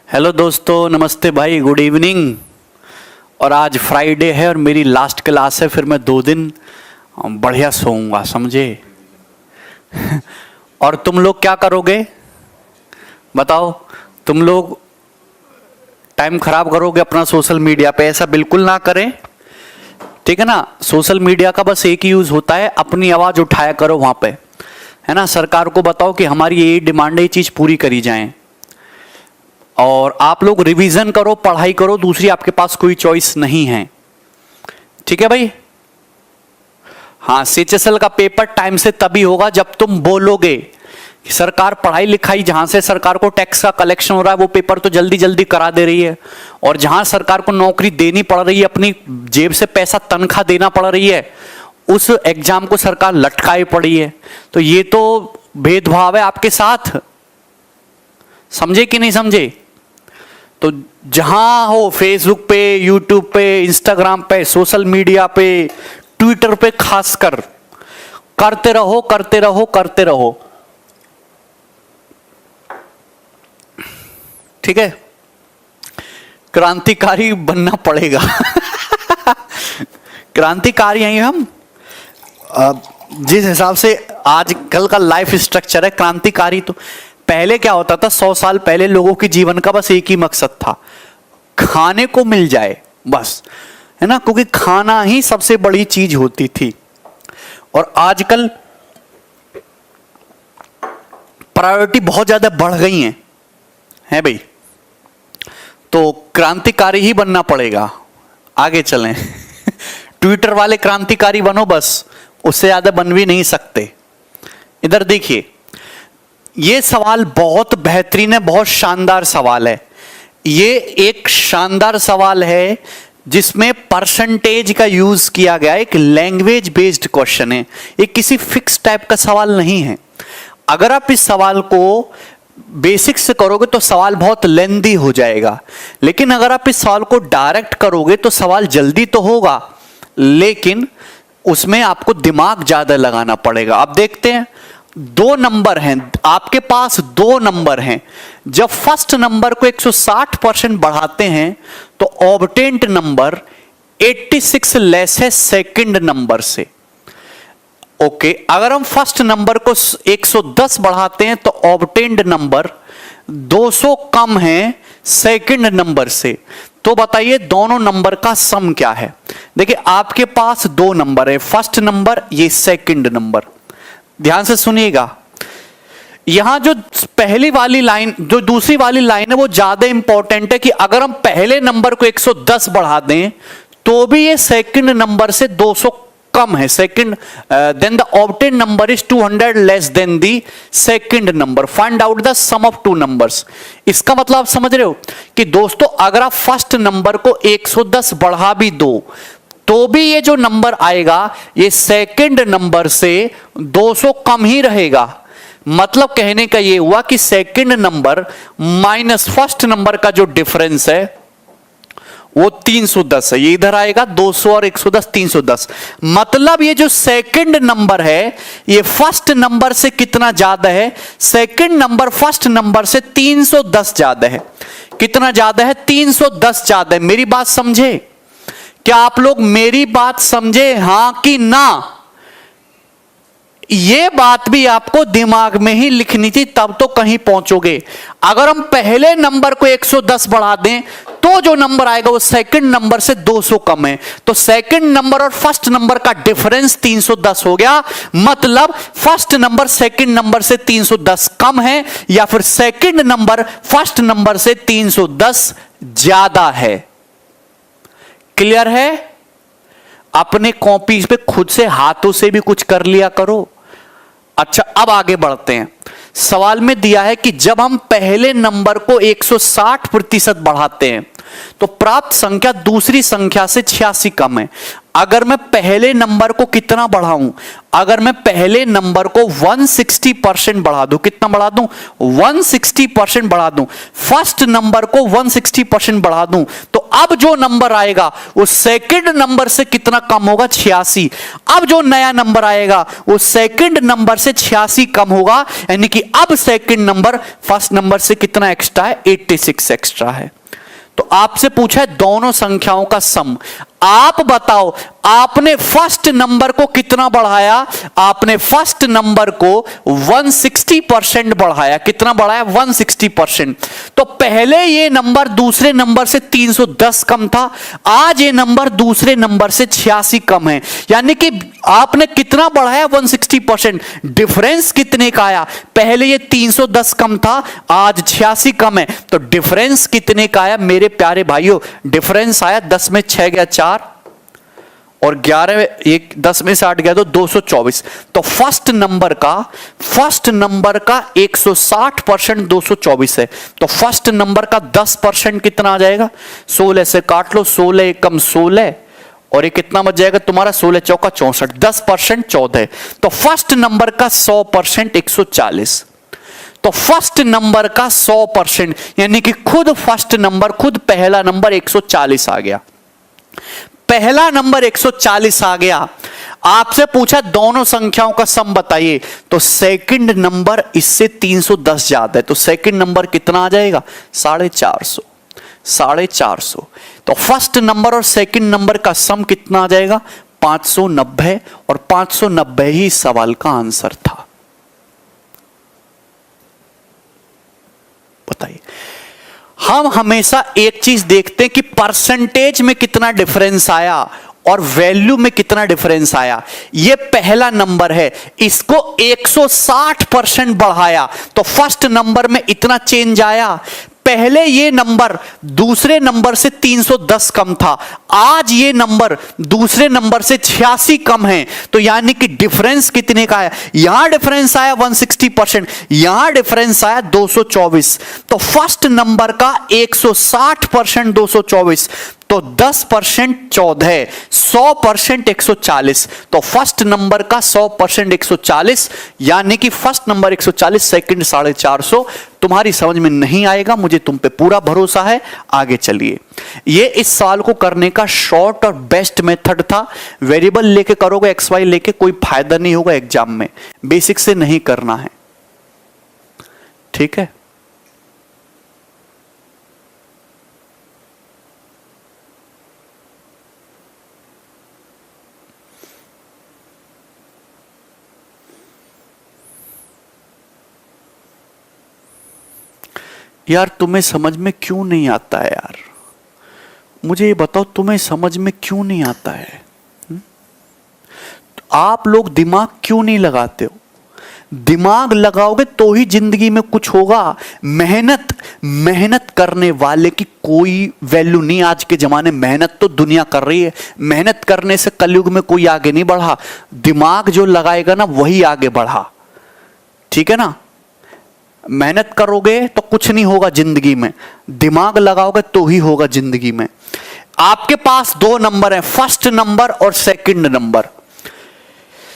Hello दोस्तों, नमस्ते भाई, गुड इवनिंग। और आज फ्राइडे है और मेरी लास्ट क्लास है, फिर मैं 2 दिन बढ़िया सोऊंगा, समझे। और तुम लोग क्या करोगे बताओ? तुम लोग टाइम खराब करोगे अपना सोशल मीडिया पे, ऐसा बिल्कुल ना करें, ठीक है ना। सोशल मीडिया का बस एक ही यूज होता है, अपनी आवाज उठाया करो वहां पे, है ना। सरकार को बताओ कि हमारी ये डिमांड है, ये चीज पूरी करी जाए। और आप लोग रिवीजन करो, पढ़ाई करो, दूसरी आपके पास कोई चॉइस नहीं है, ठीक है भाई। हाँ, सीएचएसएल का पेपर टाइम से तभी होगा जब तुम बोलोगे। सरकार पढ़ाई लिखाई, जहां से सरकार को टैक्स का कलेक्शन हो रहा है वो पेपर तो जल्दी जल्दी करा दे रही है, और जहां सरकार को नौकरी देनी पड़ रही है, अपनी जेब से पैसा तनख्वाह देना पड़ रही है, उस एग्जाम को सरकार लटकाए पड़ी है। तो ये तो भेदभाव है आपके साथ, समझे कि नहीं समझे। तो जहां हो, फेसबुक पे, यूट्यूब पे, इंस्टाग्राम पे, सोशल मीडिया पे, ट्विटर पे खासकर, करते रहो करते रहो करते रहो, ठीक है। क्रांतिकारी बनना पड़ेगा। क्रांतिकारी हैं हम। जिस हिसाब से आजकल का लाइफ स्ट्रक्चर है, क्रांतिकारी तो पहले क्या होता था, 100 साल पहले लोगों के जीवन का बस एक ही मकसद था, खाने को मिल जाए बस, है ना, क्योंकि खाना ही सबसे बड़ी चीज होती थी। और आजकल प्रायोरिटी बहुत ज्यादा बढ़ गई है भाई। तो क्रांतिकारी ही बनना पड़ेगा, आगे चलें। ट्विटर वाले क्रांतिकारी बनो बस, उससे ज्यादा बन भी नहीं सकते। इधर देखिए, ये सवाल बहुत बेहतरीन है, बहुत शानदार सवाल है। ये एक शानदार सवाल है जिसमें परसेंटेज का यूज किया गया, एक लैंग्वेज बेस्ड क्वेश्चन है, ये किसी फिक्स टाइप का सवाल नहीं है। अगर आप इस सवाल को बेसिक से करोगे तो सवाल बहुत लेंदी हो जाएगा, लेकिन अगर आप इस सवाल को डायरेक्ट करोगे तो सवाल जल्दी तो होगा, लेकिन उसमें आपको दिमाग ज्यादा लगाना पड़ेगा। अब देखते हैं, 2 नंबर हैं आपके पास, 2 नंबर हैं। जब फर्स्ट नंबर को 160% बढ़ाते हैं तो ऑब्टेन्ड नंबर 86 लेस है सेकंड नंबर से। ओके, अगर हम फर्स्ट नंबर को 110 बढ़ाते हैं तो ऑब्टेन्ड नंबर 200 कम है सेकंड नंबर से। तो बताइए दोनों नंबर का सम क्या है। देखिए, आपके पास 2 नंबर है, फर्स्ट नंबर, ये सेकंड नंबर। ध्यान से सुनिएगा, यहां जो पहली वाली लाइन, जो दूसरी वाली लाइन है वो ज्यादा इंपॉर्टेंट है कि अगर हम पहले नंबर को 110 बढ़ा दें तो भी ये सेकंड नंबर से 200 कम है। Second then the obtained number is 200 less than the second number. Find out the sum of 2 numbers. इसका मतलब आप समझ रहे हो कि दोस्तों, अगर आप फर्स्ट नंबर को 110 बढ़ा भी दो तो भी ये जो नंबर आएगा ये सेकंड नंबर से 200 कम ही रहेगा। मतलब कहने का ये हुआ कि second number minus first number का जो डिफरेंस है वो 310 है। ये इधर आएगा 200 और 110, 310। मतलब ये जो सेकंड नंबर है ये फर्स्ट नंबर से कितना ज्यादा है? सेकंड नंबर फर्स्ट नंबर से 310 ज्यादा है। कितना ज्यादा है? 310 ज्यादा है। मेरी बात समझे? क्या आप लोग मेरी बात समझे, हां कि ना? ये बात भी आपको दिमाग में ही लिखनी थी, तब तो कहीं पहुंचोगे। अगर हम पहले नंबर को 110 बढ़ा दें तो जो नंबर आएगा वो सेकंड नंबर से 200 कम है। तो सेकंड नंबर और फर्स्ट नंबर का डिफरेंस 310 हो गया। मतलब फर्स्ट नंबर सेकंड नंबर से 310 कम है, या फिर सेकंड नंबर फर्स्ट नंबर से 310 ज्यादा है। क्लियर है? अपने कॉपी पे खुद से हाथों से भी कुछ कर लिया करो। अच्छा, अब आगे बढ़ते हैं। सवाल में दिया है कि जब हम पहले नंबर को 160% बढ़ाते हैं तो प्राप्त संख्या दूसरी संख्या से 86 कम है। अगर मैं पहले नंबर को कितना बढ़ाऊं, अगर मैं पहले नंबर को 160% बढ़ा दूं, कितना बढ़ा दूं, 160% बढ़ा दूं, फर्स्ट नंबर को 160% बढ़ा दूं, तो अब जो नंबर आएगा वो सेकंड नंबर से कितना कम होगा, 86। अब जो नया नंबर आएगा वो सेकंड नंबर से 86 कम होगा, यानी कि अब सेकंड नंबर फर्स्ट नंबर से कितना एक्स्ट्रा है, 86 एक्स्ट्रा है। तो आपसे पूछा है दोनों संख्याओं का सम। आप बताओ आपने फर्स्ट नंबर को कितना बढ़ाया, आपने फर्स्ट नंबर को 160% बढ़ाया, कितना बढ़ाया, 160%। तो पहले ये नंबर दूसरे नंबर से 310 कम था, आज ये नंबर दूसरे नंबर से 86 कम है, यानी कि आपने कितना बढ़ाया, 160%। डिफरेंस कितने का आया, पहले ये 310 कम था, आज 86 कम है, तो डिफरेंस कितने का आया मेरे प्यारे भाइयों, डिफरेंस आया 10 में 6 गया 4 और 11 एक 10 में से 8 गया तो 224। तो फर्स्ट नंबर का 160% 224 है। तो फर्स्ट नंबर का 10% कितना आ जाएगा, 16 से काट लो, 16 एकम 16 और ये कितना बच जाएगा तुम्हारा, 16 चौका 64, 10% 14। तो फर्स्ट नंबर का 100% 140। तो फर्स्ट नंबर का 100% यानी कि खुद फर्स्ट नंबर, खुद पहला नंबर 140 आ गया, पहला नंबर 140 आ गया। आपसे पूछा दोनों संख्याओं का सम बताइए, तो सेकंड नंबर इससे 310 ज्यादा है, तो सेकंड नंबर कितना आ जाएगा, 450, 450। तो फर्स्ट नंबर और सेकंड नंबर का सम कितना आ जाएगा, 590, और 590 ही सवाल का आंसर था। बताइए, हम हमेशा एक चीज देखते हैं कि परसेंटेज में कितना डिफरेंस आया और वैल्यू में कितना डिफरेंस आया। ये पहला नंबर है, इसको 160% बढ़ाया तो फर्स्ट नंबर में इतना चेंज आया। पहले ये नंबर दूसरे नंबर से 310 कम था, आज ये नंबर दूसरे नंबर से 86 कम है, तो यानी कि डिफरेंस कितने का आया, यहां डिफरेंस आया 160%, यहां डिफरेंस आया 224। तो फर्स्ट नंबर का 160% 224, तो 10% 14, 100% 140। तो फर्स्ट नंबर का 100% 140, यानी कि फर्स्ट नंबर 140, सेकंड 450। तुम्हारी समझ में नहीं आएगा, मुझे तुम पे पूरा भरोसा है। आगे चलिए, ये इस सवाल को करने का शॉर्ट और बेस्ट मेथड था। वेरिएबल लेके करोगे, एक्स वाई लेके कोई फायदा नहीं होगा एग्जाम में, बेसिक से नहीं करना है, ठीक है। यार तुम्हें समझ में क्यों नहीं आता है यार, मुझे ये बताओ तुम्हें समझ में क्यों नहीं आता है? आप लोग दिमाग क्यों नहीं लगाते हो? दिमाग लगाओगे तो ही जिंदगी में कुछ होगा। मेहनत करने वाले की कोई वैल्यू नहीं आज के जमाने। मेहनत तो दुनिया कर रही है, मेहनत करने से कलयुग में कोई आगे नहीं बढ़ा। दिमाग जो लगाएगा ना वही आगे बढ़ा, ठीक है ना। मेहनत करोगे तो कुछ नहीं होगा जिंदगी में, दिमाग लगाओगे तो ही होगा जिंदगी में। आपके पास दो नंबर हैं, फर्स्ट नंबर और सेकंड नंबर।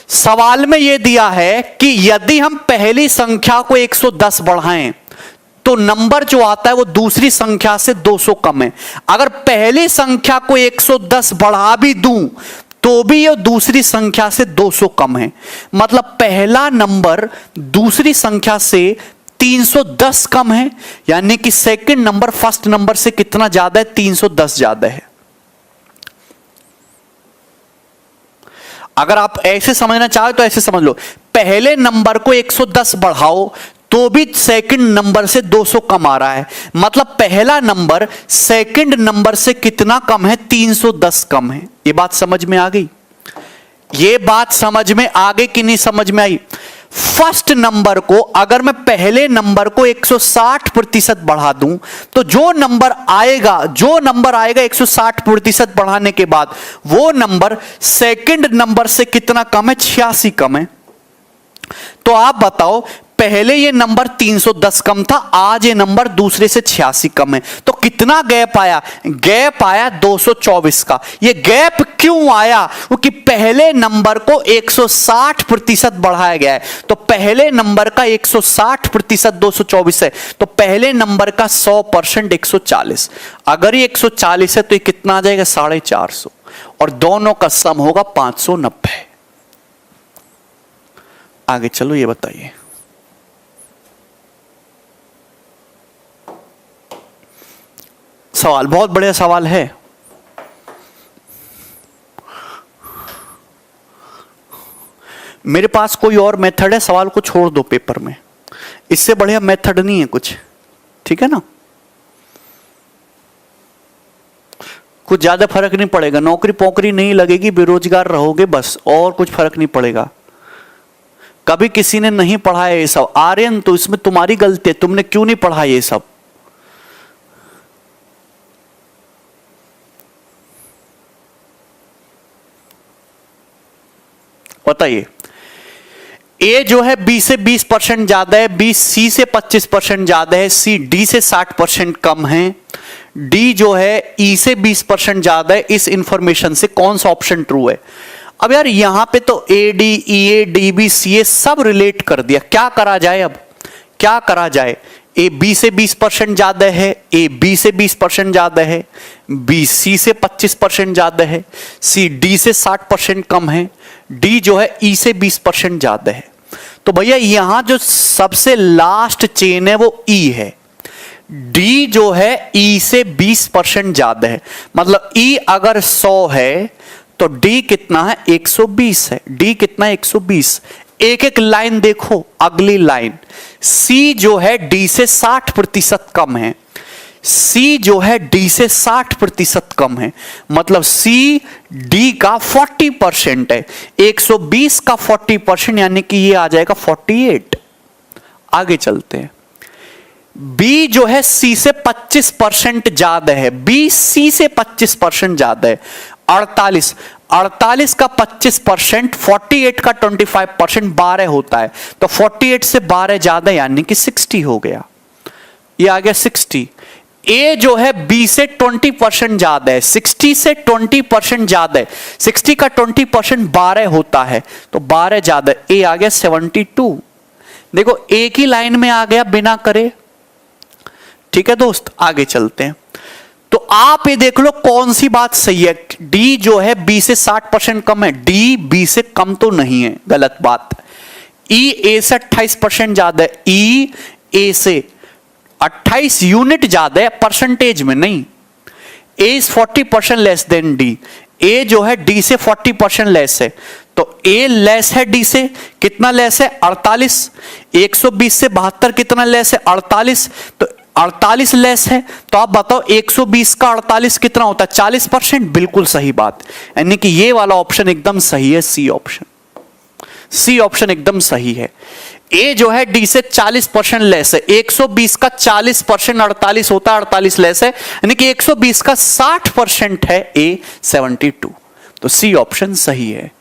सवाल में यह दिया है कि यदि हम पहली संख्या को 110 बढ़ाएं तो नंबर जो आता है वो दूसरी संख्या से 200 कम है। अगर पहली संख्या को 110 बढ़ा भी दूं तो भी ये दूसरी संख्या से 200 कम है। मतलब पहला नंबर दूसरी संख्या से 310 कम है, यानी कि सेकंड नंबर फर्स्ट नंबर से कितना ज्यादा है, 310 ज्यादा है। अगर आप ऐसे समझना चाहो तो ऐसे समझ लो, पहले नंबर को 110 बढ़ाओ तो भी सेकंड नंबर से 200 कम आ रहा है। मतलब पहला नंबर सेकंड नंबर से कितना कम है, 310 कम है। ये बात समझ में आ गई? ये बात समझ में आ गई कि नहीं समझ में आई? फर्स्ट नंबर को अगर मैं पहले नंबर को 160% बढ़ा दूं तो जो नंबर आएगा 160% बढ़ाने के बाद वो नंबर सेकंड नंबर से कितना कम है, 86 कम है। तो आप बताओ पहले ये नंबर 310 कम था, आज ये नंबर दूसरे से 86 कम है। तो कितना गैप आया? गैप आया 224 का। ये गैप क्यों आया? क्योंकि पहले नंबर को 160% बढ़ाया गया है। तो पहले नंबर का 160% 224 है, तो पहले नंबर का 100% 140। अगर ये 140 है तो ये कितना आ जाएगा? 450, और दोनों का सम होगा 590। आगे चलो, ये बताइए। सवाल बहुत बढ़िया सवाल है। मेरे पास कोई और मेथड है, सवाल को छोड़ दो पेपर में, इससे बढ़िया मेथड नहीं है कुछ, ठीक है ना। कुछ ज्यादा फर्क नहीं पड़ेगा, नौकरी पोकरी नहीं लगेगी, बेरोजगार रहोगे बस, और कुछ फर्क नहीं पड़ेगा। कभी किसी ने नहीं पढ़ाया ये सब। आर्यन, तो इसमें तुम्हारी गलती है, तुमने क्यों नहीं पढ़ा ये सब? बताइए। ए जो है बी से 20% ज्यादा है, बी सी से 25% ज्यादा है, सी डी से 60% कम है, डी जो है ई से 20% ज्यादा है। इस इंफॉर्मेशन से कौन सा ऑप्शन ट्रू है? अब यार यहां पे तो A D, E A, D B, C A सब रिलेट कर दिया। क्या करा जाए? अब क्या करा जाए? ए बी से 20% ज्यादा है, ए बी से 20% ज्यादा है, बी सी से 25% ज्यादा है, सी डी से 60% कम है, डी जो है ई से 20% ज्यादा है। तो भैया यहां जो सबसे लास्ट चेन है वो ई है। डी जो है ई से 20% ज्यादा है, मतलब ई अगर 100 है तो डी कितना है? 120 है। डी कितना है? 120। एक एक लाइन देखो, अगली लाइन सी जो है डी से 60% कम है, सी जो है डी से 60% कम है, मतलब सी डी का 40% है। 120 का 40% यानी कि ये आ जाएगा 48। आगे चलते हैं। बी जो है सी से 25% ज्यादा है, बी सी से 25% ज्यादा है। 48 का 25%, 48 का 25% 12 होता है, तो 48 से 12 ज्यादा यानी कि 60 हो गया। ये आ गया 60। ए जो है बी से 20% ज्यादा है, 60 से 20% ज्यादा है, 60 का 20% 12 होता है, तो 12 ज्यादा। ए आ गया 72। देखो एक ही लाइन में आ गया बिना करे। ठीक है दोस्त, आगे चलते हैं। तो आप ये देख लो कौन सी बात सही है। डी जो है बी से 60% कम है, डी बी से कम तो नहीं है, गलत बात। ई ए से 28% ज्यादा है, ई ए से 28 यूनिट ज्यादा है, परसेंटेज में नहीं। ए इज 40% लेस देन डी। ए जो है डी से 40% लेस है, तो ए लेस है डी से। कितना लेस है? 48। 120 से 72 कितना लेस है? 48। तो 48 लेस है, तो आप बताओ 120 का 48 कितना होता है? 40%। बिल्कुल सही बात, यानी कि ये वाला ऑप्शन एकदम सही है, सी ऑप्शन। सी ऑप्शन एकदम सही है। ए जो है डी से 40% लेस है, 120 का 40% 48 होता है, 48 लेस है, यानी कि 120 का 60% है, ए 72। तो सी ऑप्शन सही है।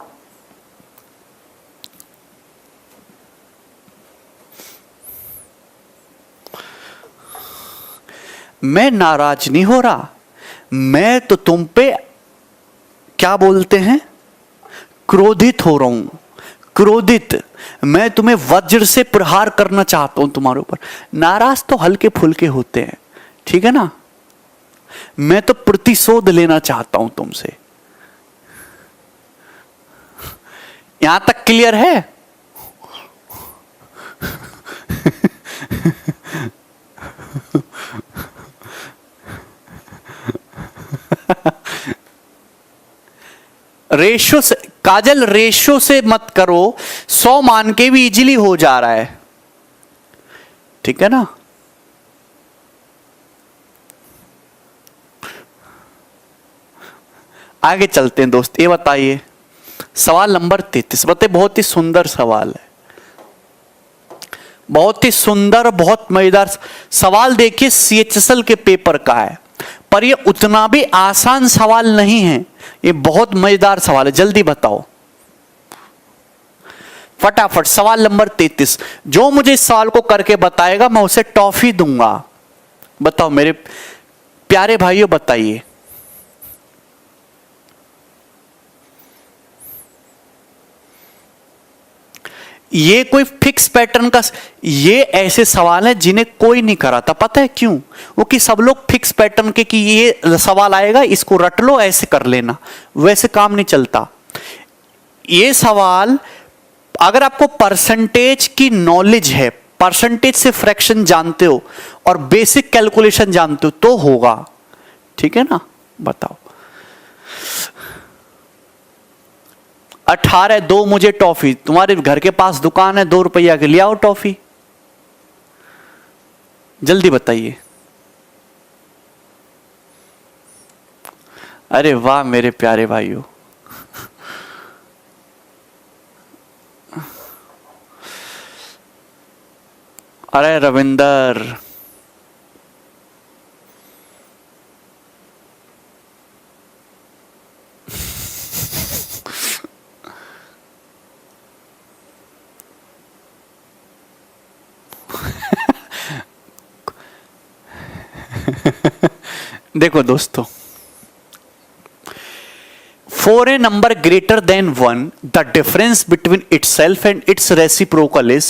मैं नाराज नहीं हो रहा, मैं तो तुम पे क्या बोलते हैं, क्रोधित हो रहा हूं। क्रोधित, मैं तुम्हें वज्र से प्रहार करना चाहता हूं तुम्हारे ऊपर। नाराज तो हल्के फुल्के होते हैं, ठीक है ना। मैं तो प्रतिशोध लेना चाहता हूं तुमसे। यहां तक क्लियर है? रेशो से, काजल रेशो से मत करो, 100 मान के भी इजीली हो जा रहा है, ठीक है ना। आगे चलते हैं दोस्त। ये बताइए सवाल नंबर 33। बताइए, बहुत ही सुंदर सवाल है, बहुत ही सुंदर, बहुत मजेदार सवाल। देखिए CHSL के पेपर का है, पर ये उतना भी आसान सवाल नहीं है, ये बहुत मजेदार सवाल है। जल्दी बताओ। फटाफट सवाल नंबर 33, जो मुझे इस सवाल को करके बताएगा मैं उसे टॉफी दूंगा। बताओ मेरे प्यारे भाइयों, बताइए। ये कोई फिक्स पैटर्न का, ये ऐसे सवाल है जिन्हें कोई नहीं कराता। पता है क्यों? वो कि सब लोग फिक्स पैटर्न के कि ये सवाल आएगा, इसको रट लो, ऐसे कर लेना, वैसे काम नहीं चलता। ये सवाल अगर आपको परसेंटेज की नॉलेज है, परसेंटेज से फ्रैक्शन जानते हो और बेसिक कैलकुलेशन जानते हो तो होगा। ठीक है ना? बताओ। 18 दो मुझे टॉफी, तुम्हारे घर के पास दुकान है 2 रुपया के, ले आओ टॉफी। जल्दी बताइए। अरे वाह मेरे प्यारे भाइयों, अरे रविंदर, देखो दोस्तों, for a number greater than 1, the difference between itself and its reciprocal is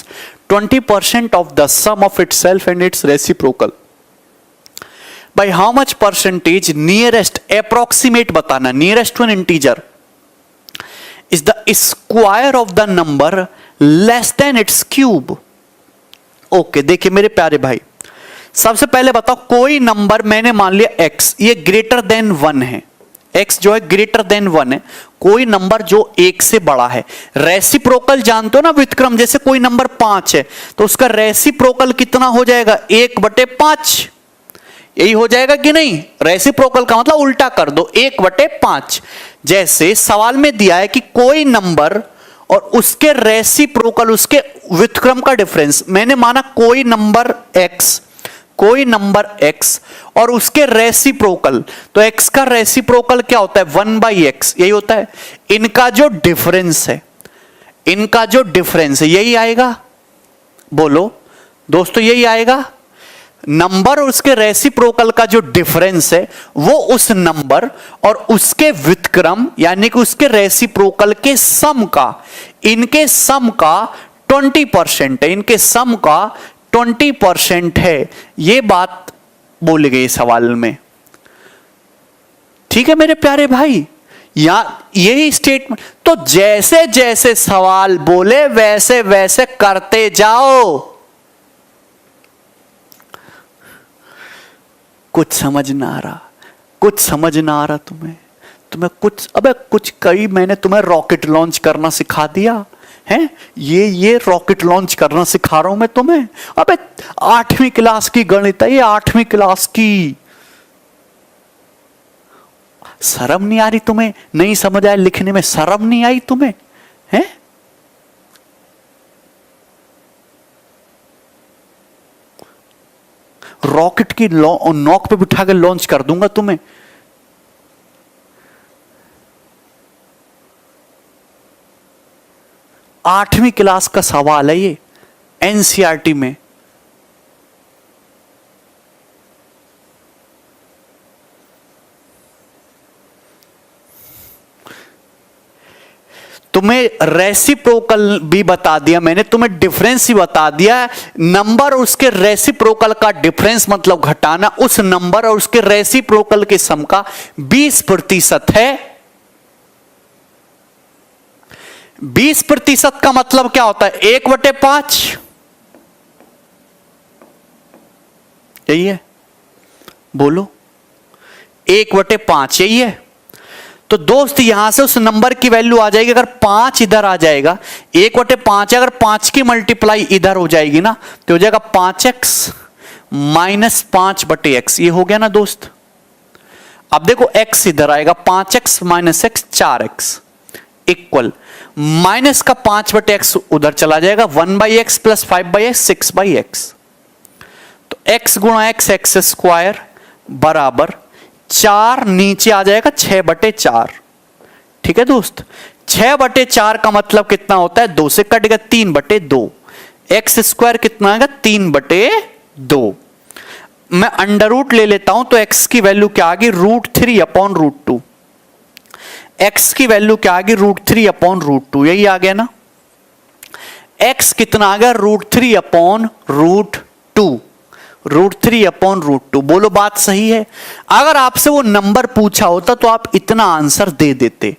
20% of the sum of itself and its reciprocal. By how much percentage nearest, approximate बताना, nearest to an integer is the square of the number less than its cube. Okay, देखिए मेरे प्यारे भाई, सबसे पहले बताओ कोई number मैंने मान लिया x, ये ग्रेटर देन 1 है, x जो है ग्रेटर देन 1 है, कोई नंबर जो 1 से बड़ा है। रेसिप्रोकल जानते हो ना व्युत्क्रम, जैसे कोई नंबर 5 है तो उसका रेसिप्रोकल कितना हो जाएगा? 1/5। यही हो जाएगा कि नहीं? रेसिप्रोकल का मतलब उल्टा कर दो, 1/5। जैसे सवाल में दिया है कि कोई नंबर और उसके रेसिप्रोकल, उसके व्युत्क्रम का डिफरेंस, मैंने माना कोई नंबर x, कोई नंबर x और उसके रेसिप्रोकल, तो x का रेसिप्रोकल क्या होता है? 1/x, यही होता है। इनका जो डिफरेंस है, इनका जो डिफरेंस है यही आएगा। बोलो दोस्तों, यही आएगा। नंबर और उसके रेसिप्रोकल का जो डिफरेंस है वो उस नंबर और उसके व्युत्क्रम यानी कि उसके रेसिप्रोकल के सम का, इनके सम का 20% है, इनके सम का 20% है। ये बात बोली गई सवाल में। ठीक है मेरे प्यारे भाई, या यही स्टेटमेंट। तो जैसे जैसे सवाल बोले वैसे वैसे करते जाओ। कुछ समझ ना आ रहा, कुछ समझ ना आ रहा तुम्हें कुछ, अबे कुछ कई मैंने तुम्हें रॉकेट लॉन्च करना सिखा दिया है, ये रॉकेट लॉन्च करना सिखा रहा हूं मैं तुम्हें। अबे 8वीं क्लास की गणित है ये, 8वीं क्लास की। शर्म नहीं आ रही तुम्हें? नहीं समझ आया लिखने में, शर्म नहीं आई तुम्हें? है रॉकेट की नोक पे बिठा के लॉन्च कर दूंगा तुम्हें। आठवीं क्लास का सवाल है ये, एनसीईआरटी में। तुम्हें रेसिप्रोकल भी बता दिया मैंने, तुम्हें डिफरेंस ही बता दिया। नंबर और उसके रेसिप्रोकल का डिफरेंस मतलब घटाना, उस नंबर और उसके रेसिप्रोकल के सम का 20% है। 20% का मतलब क्या होता है? 1/5। यही है, बोलो 1/5 यही है। तो दोस्त यहां से उस नंबर की वैल्यू आ जाएगी, अगर 5 इधर आ जाएगा, 1/5 अगर 5 की मल्टीप्लाई इधर हो जाएगी ना तो हो जाएगा 5x माइनस 5/x। ये हो गया ना दोस्त। अब देखो x इधर आएगा, 5x minus x 4x equal minus का 5/x उधर चला जाएगा, 1/x प्लस 5/x 6/x। तो x गुणा x स्क्वायर बराबर 4 नीचे आ जाएगा 6/4। ठीक है दोस्त, 6/4 का मतलब कितना होता है? 2 से कट गया, 3/2। एक्स स्क्वायर कितना आएगा? 3/2। मैं अंडर रूट ले लेता हूं तो एक्स की वैल्यू क्या आ गई? √3/√2। एक्स की वैल्यू क्या आ गई? √3/√2। यही आ गया ना। एक्स कितना आ गया? √3/√2। √3/√2। बोलो बात सही है? अगर आपसे वो नंबर पूछा होता तो आप इतना आंसर दे देते,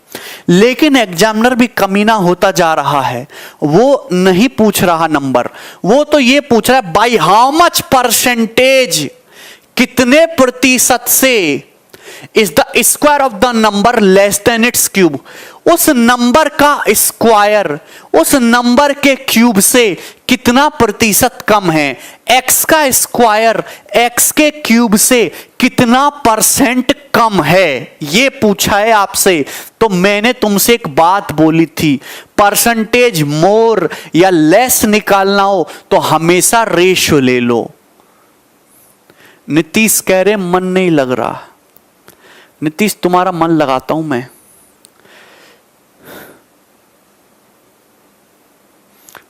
लेकिन एग्जामिनर भी कमीना होता जा रहा है। वो नहीं पूछ रहा नंबर, वो तो ये पूछ रहा है बाई हाउ मच परसेंटेज, कितने प्रतिशत से is the square of the number less than it's cube. उस नंबर का स्क्वायर उस नंबर के क्यूब से कितना प्रतिशत कम है। एक्स का स्क्वायर एक्स के क्यूब से कितना परसेंट कम है, यह पूछा है आपसे। तो मैंने तुमसे एक बात बोली थी, परसेंटेज मोर या लेस निकालना हो तो हमेशा रेशियो ले लो। नीतीश कह रहे मन नहीं लग रहा। नीतीश तुम्हारा मन लगाता हूं मैं।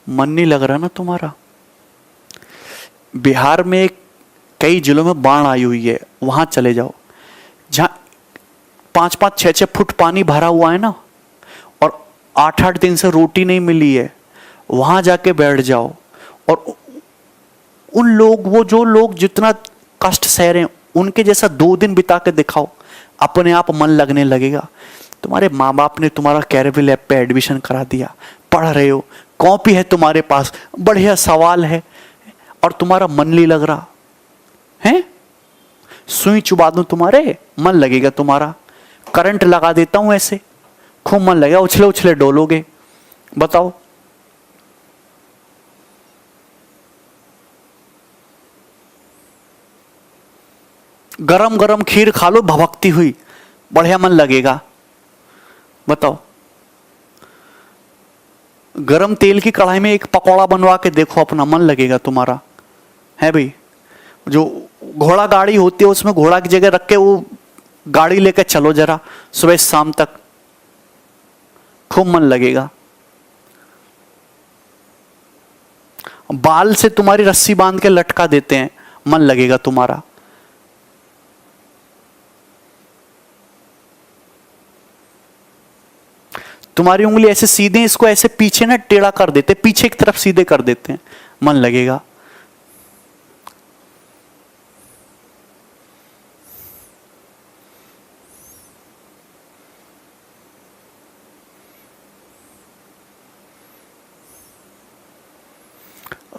मन नहीं लग रहा ना तुम्हारा। बिहार में कई जिलों में बाढ़ आई हुई है, वहां चले जाओ जहां 5-5, 6-6 फुट पानी भरा हुआ है ना, और 8-8 दिन से रोटी नहीं मिली है। वहां जाके बैठ जाओ और उन लोग, वो जो लोग जितना कष्ट सह रहे हैं, उनके जैसा 2 दिन बिता के दिखाओ, अपने आप मन लगने लगेगा। तुम्हारे माँ बाप ने तुम्हारा कैरेबिल लैब पे एडमिशन करा दिया, पढ़ रहे हो, कॉपी है तुम्हारे पास, बढ़िया सवाल है, और तुम्हारा मन नहीं लग रहा है। सुई चुबा दूं तुम्हारे, मन लगेगा तुम्हारा। करंट लगा देता हूं ऐसे, खूब मन लगेगा, उछले उछले डोलोगे। बताओ। गरम गरम खीर खा लो भभकती हुई, बढ़िया मन लगेगा। बताओ। गरम तेल की कढ़ाई में एक पकौड़ा बनवा के देखो, अपना मन लगेगा तुम्हारा, है भाई। जो घोड़ा गाड़ी होती है उसमें घोड़ा की जगह रख के वो गाड़ी लेकर चलो जरा, सुबह शाम तक, खूब मन लगेगा। बाल से तुम्हारी रस्सी बांध के लटका देते हैं, मन लगेगा तुम्हारा। तुम्हारी उंगली ऐसे सीधे, इसको ऐसे पीछे ना टेढ़ा कर देते, पीछे की तरफ सीधे कर देते हैं, मन लगेगा।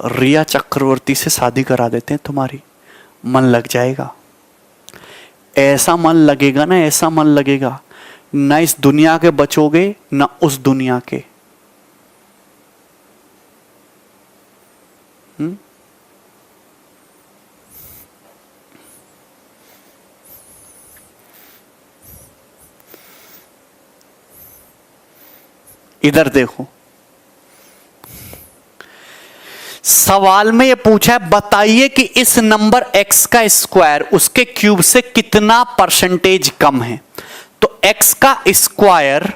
रिया चक्रवर्ती से शादी करा देते हैं तुम्हारी, मन लग जाएगा। ऐसा मन लगेगा ना, ऐसा मन लगेगा, ना इस दुनिया के बचोगे ना उस दुनिया के। इधर देखो, सवाल में यह पूछा है बताइए कि इस नंबर x का स्क्वायर उसके क्यूब से कितना परसेंटेज कम है। तो x का स्क्वायर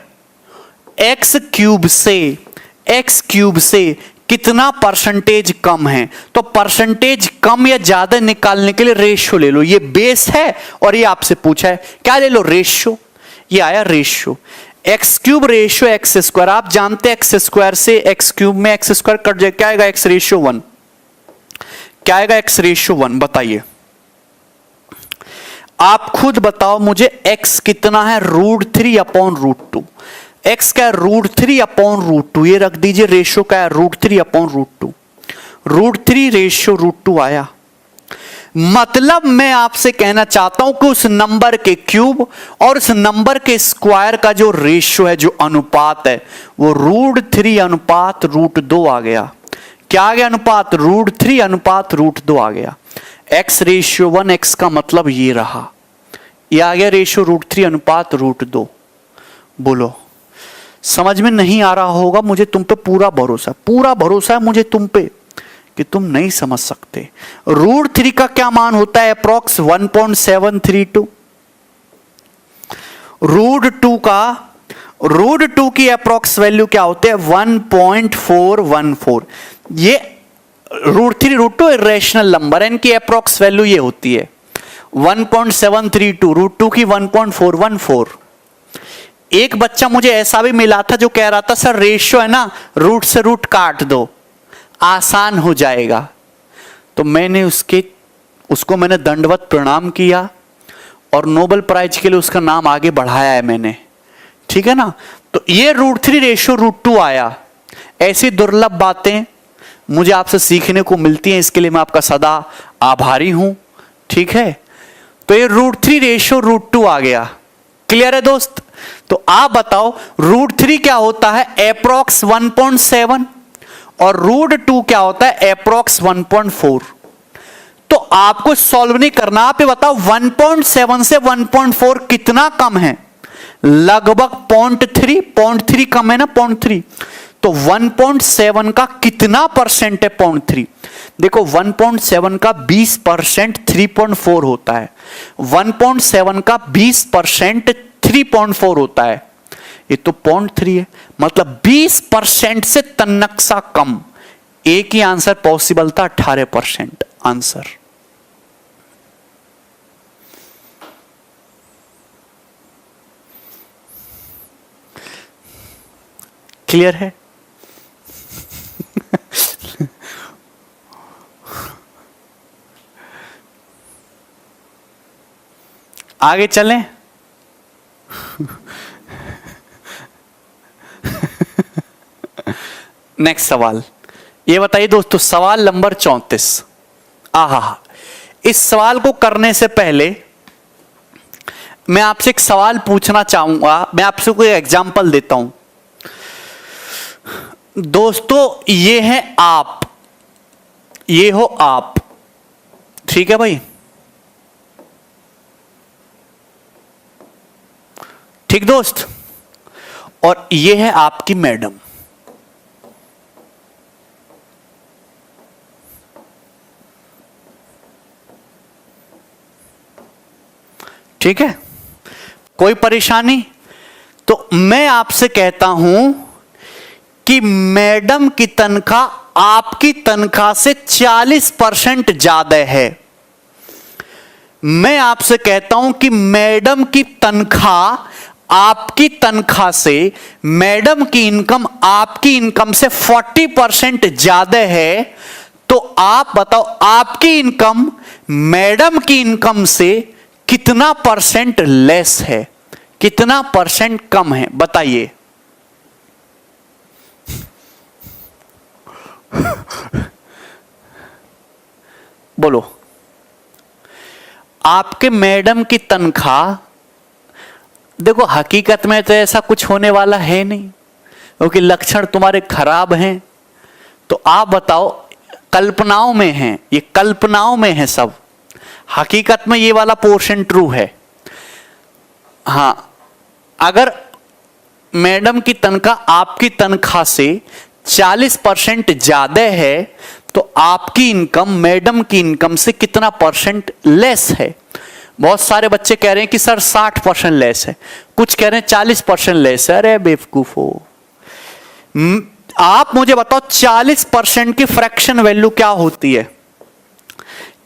x क्यूब से कितना परसेंटेज कम है। तो परसेंटेज कम या ज्यादा निकालने के लिए रेशियो ले लो। ये बेस है और ये आपसे पूछा है क्या ले लो, रेशियो। ये आया ratio, x cube ratio x square. आप जानते हैं एक्स स्क्वायर से एक्स क्यूब में एक्स स्क्वायर कट जाए, क्या आएगा? X ratio 1। क्या आएगा? X ratio 1। बताइए, आप खुद बताओ मुझे, x कितना है? √3/√2। x क्या है? √3/√2। ये रख दीजिए, रेशियो क्या है? √3/√2। √3 रेशियो √2 आया। मतलब मैं आपसे कहना चाहता हूं कि उस नंबर के क्यूब और उस नंबर के स्क्वायर का जो रेशियो है, जो अनुपात है, वो √3/√2 आ गया। क्या आ गया? अनुपात √3/√2 आ गया। x रेशियो 1, x का मतलब ये रहा, ये आ गया रेशियो √3/√2। बोलो, समझ में नहीं आ रहा होगा, मुझे तुम पे पूरा भरोसा है मुझे तुम पे कि तुम नहीं समझ सकते। √3 का क्या मान होता है? अप्रॉक्स 1.732। √2 का √2 की अप्रोक्स वैल्यू क्या होती है? 1.414। ये √3 √2 इरेशनल नंबर है, इनकी अप्रोक्स वैल्यू ये होती है 1.732, √2 की 1.414। एक बच्चा मुझे ऐसा भी मिला था जो कह रहा था सर रेशियो है ना, रूट से रूट काट दो आसान हो जाएगा। तो मैंने उसको मैंने दंडवत प्रणाम किया और नोबेल प्राइज के लिए उसका नाम आगे बढ़ाया है मैंने, ठीक है ना। तो ये √3 रेशियो √2 आया। ऐसी दुर्लभ बातें मुझे आपसे सीखने को मिलती हैं, इसके लिए मैं आपका सदा आभारी हूं, ठीक है। तो ये √3 रेशियो √2 आ गया। क्लियर है दोस्त? तो आप बताओ √3 क्या होता है? अप्रोक्स 1.7 और √2 क्या होता है? अप्रोक्स 1.4। तो आपको सॉल्व नहीं करना, आप ये बताओ 1.7 से 1.4 कितना कम है? लगभग 0.3 कम है ना, 0.3। तो 1.7 का कितना परसेंट है? 0.3। देखो 1.7 का 20% 3.4 होता है, 1.7 का 20% 3.4 होता है, ये तो 0.3 है, मतलब 20% से तन्नक्सा कम। एक ही आंसर पॉसिबल था, 18% आंसर। क्लियर है? आगे चलें। नेक्स्ट सवाल ये बताइए दोस्तों, सवाल नंबर 34। आहा, इस सवाल को करने से पहले मैं आपसे एक सवाल पूछना चाहूंगा। मैं आपसे कोई एग्जांपल देता हूं दोस्तों। ये है आप, ये हो आप, ठीक है भाई, ठीक दोस्त। और ये है आपकी मैडम, ठीक है। कोई परेशानी? तो मैं आपसे कहता हूं कि मैडम की तनख्वाह आपकी तनख्वाह से 40% ज्यादा है। मैं आपसे कहता हूं कि मैडम की तनख्वाह आपकी तनख्वाह से, मैडम की इनकम आपकी इनकम से 40% ज्यादा है। तो आप बताओ आपकी इनकम मैडम की इनकम से कितना परसेंट लेस है, कितना परसेंट कम है? बताइए। बोलो। आपके मैडम की तनख्वाह, देखो हकीकत में तो ऐसा कुछ होने वाला है नहीं, क्योंकि लक्षण तुम्हारे खराब हैं। तो आप बताओ, कल्पनाओं में हैं, ये कल्पनाओं में है सब, हकीकत में ये वाला पोर्शन ट्रू है। हां, अगर मैडम की तनख्वाह आपकी तनख्वाह से 40% ज्यादा है तो आपकी इनकम मैडम की इनकम से कितना परसेंट लेस है? बहुत सारे बच्चे कह रहे हैं कि सर 60% लेस है, कुछ कह रहे हैं 40% लेस है। अरे बेवकूफो, आप मुझे बताओ 40% की फ्रैक्शन वैल्यू क्या होती है?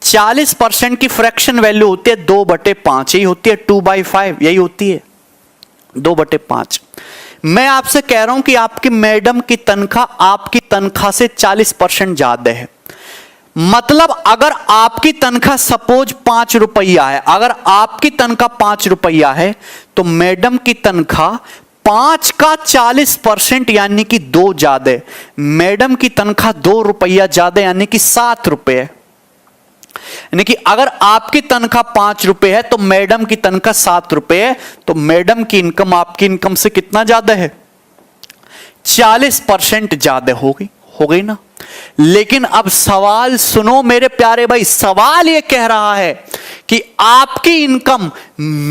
40% की फ्रैक्शन वैल्यू होती है 2/5, यही होती है 2/5, यही होती है 2/5। मैं आपसे कह रहा हूं कि आपकी मैडम की तनख्वाह आपकी तनख्वाह से 40% ज्यादा है। मतलब अगर आपकी तनख्वाह सपोज 5 रुपया है, अगर आपकी तनख्वाह 5 रुपया है तो मैडम की तनख्वाह 5 का 40% यानी कि 2 ज्यादा। मैडम की तनख्वाह 2 रुपया ज्यादा यानी कि 7 रुपये। यानी कि अगर आपकी तनख्वाह 5 रुपए है तो मैडम की तनख्वाह 7 रुपए है, तो मैडम की इनकम आपकी इनकम से कितना ज्यादा है? 40% ज्यादा हो गई ना। लेकिन अब सवाल सुनो मेरे प्यारे भाई, सवाल यह कह रहा है कि आपकी इनकम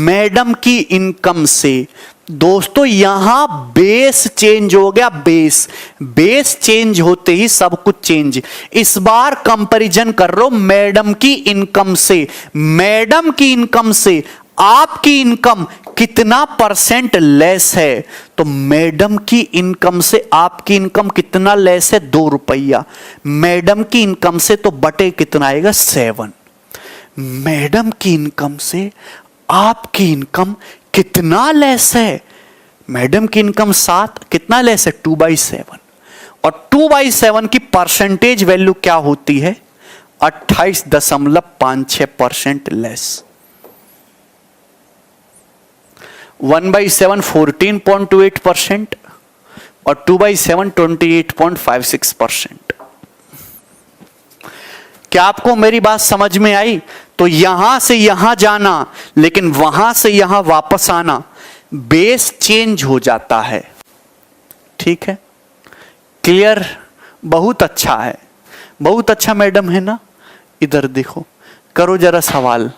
मैडम की इनकम से, दोस्तों यहां बेस चेंज हो गया, बेस चेंज होते ही सब कुछ चेंज। इस बार कंपैरिजन कर रहे हो मैडम की इनकम से, मैडम की इनकम से आपकी इनकम कितना परसेंट लेस है? तो मैडम की इनकम से आपकी इनकम कितना लेस है? 2 रुपया। मैडम की इनकम से तो बटे कितना आएगा? 7। मैडम की इनकम से आपकी इनकम कितना लेस है? मैडम की इनकम 7, कितना लेस है? 2/7। और 2/7 की परसेंटेज वैल्यू क्या होती है? 28.56% लेस। 1/7 14.28% और 2/7 28.56%। क्या आपको मेरी बात समझ में आई? तो यहां से यहां जाना, लेकिन वहां से यहां वापस आना, बेस चेंज हो जाता है। ठीक है, क्लियर? बहुत अच्छा है, बहुत अच्छा मैडम है ना। इधर देखो, करो जरा सवाल।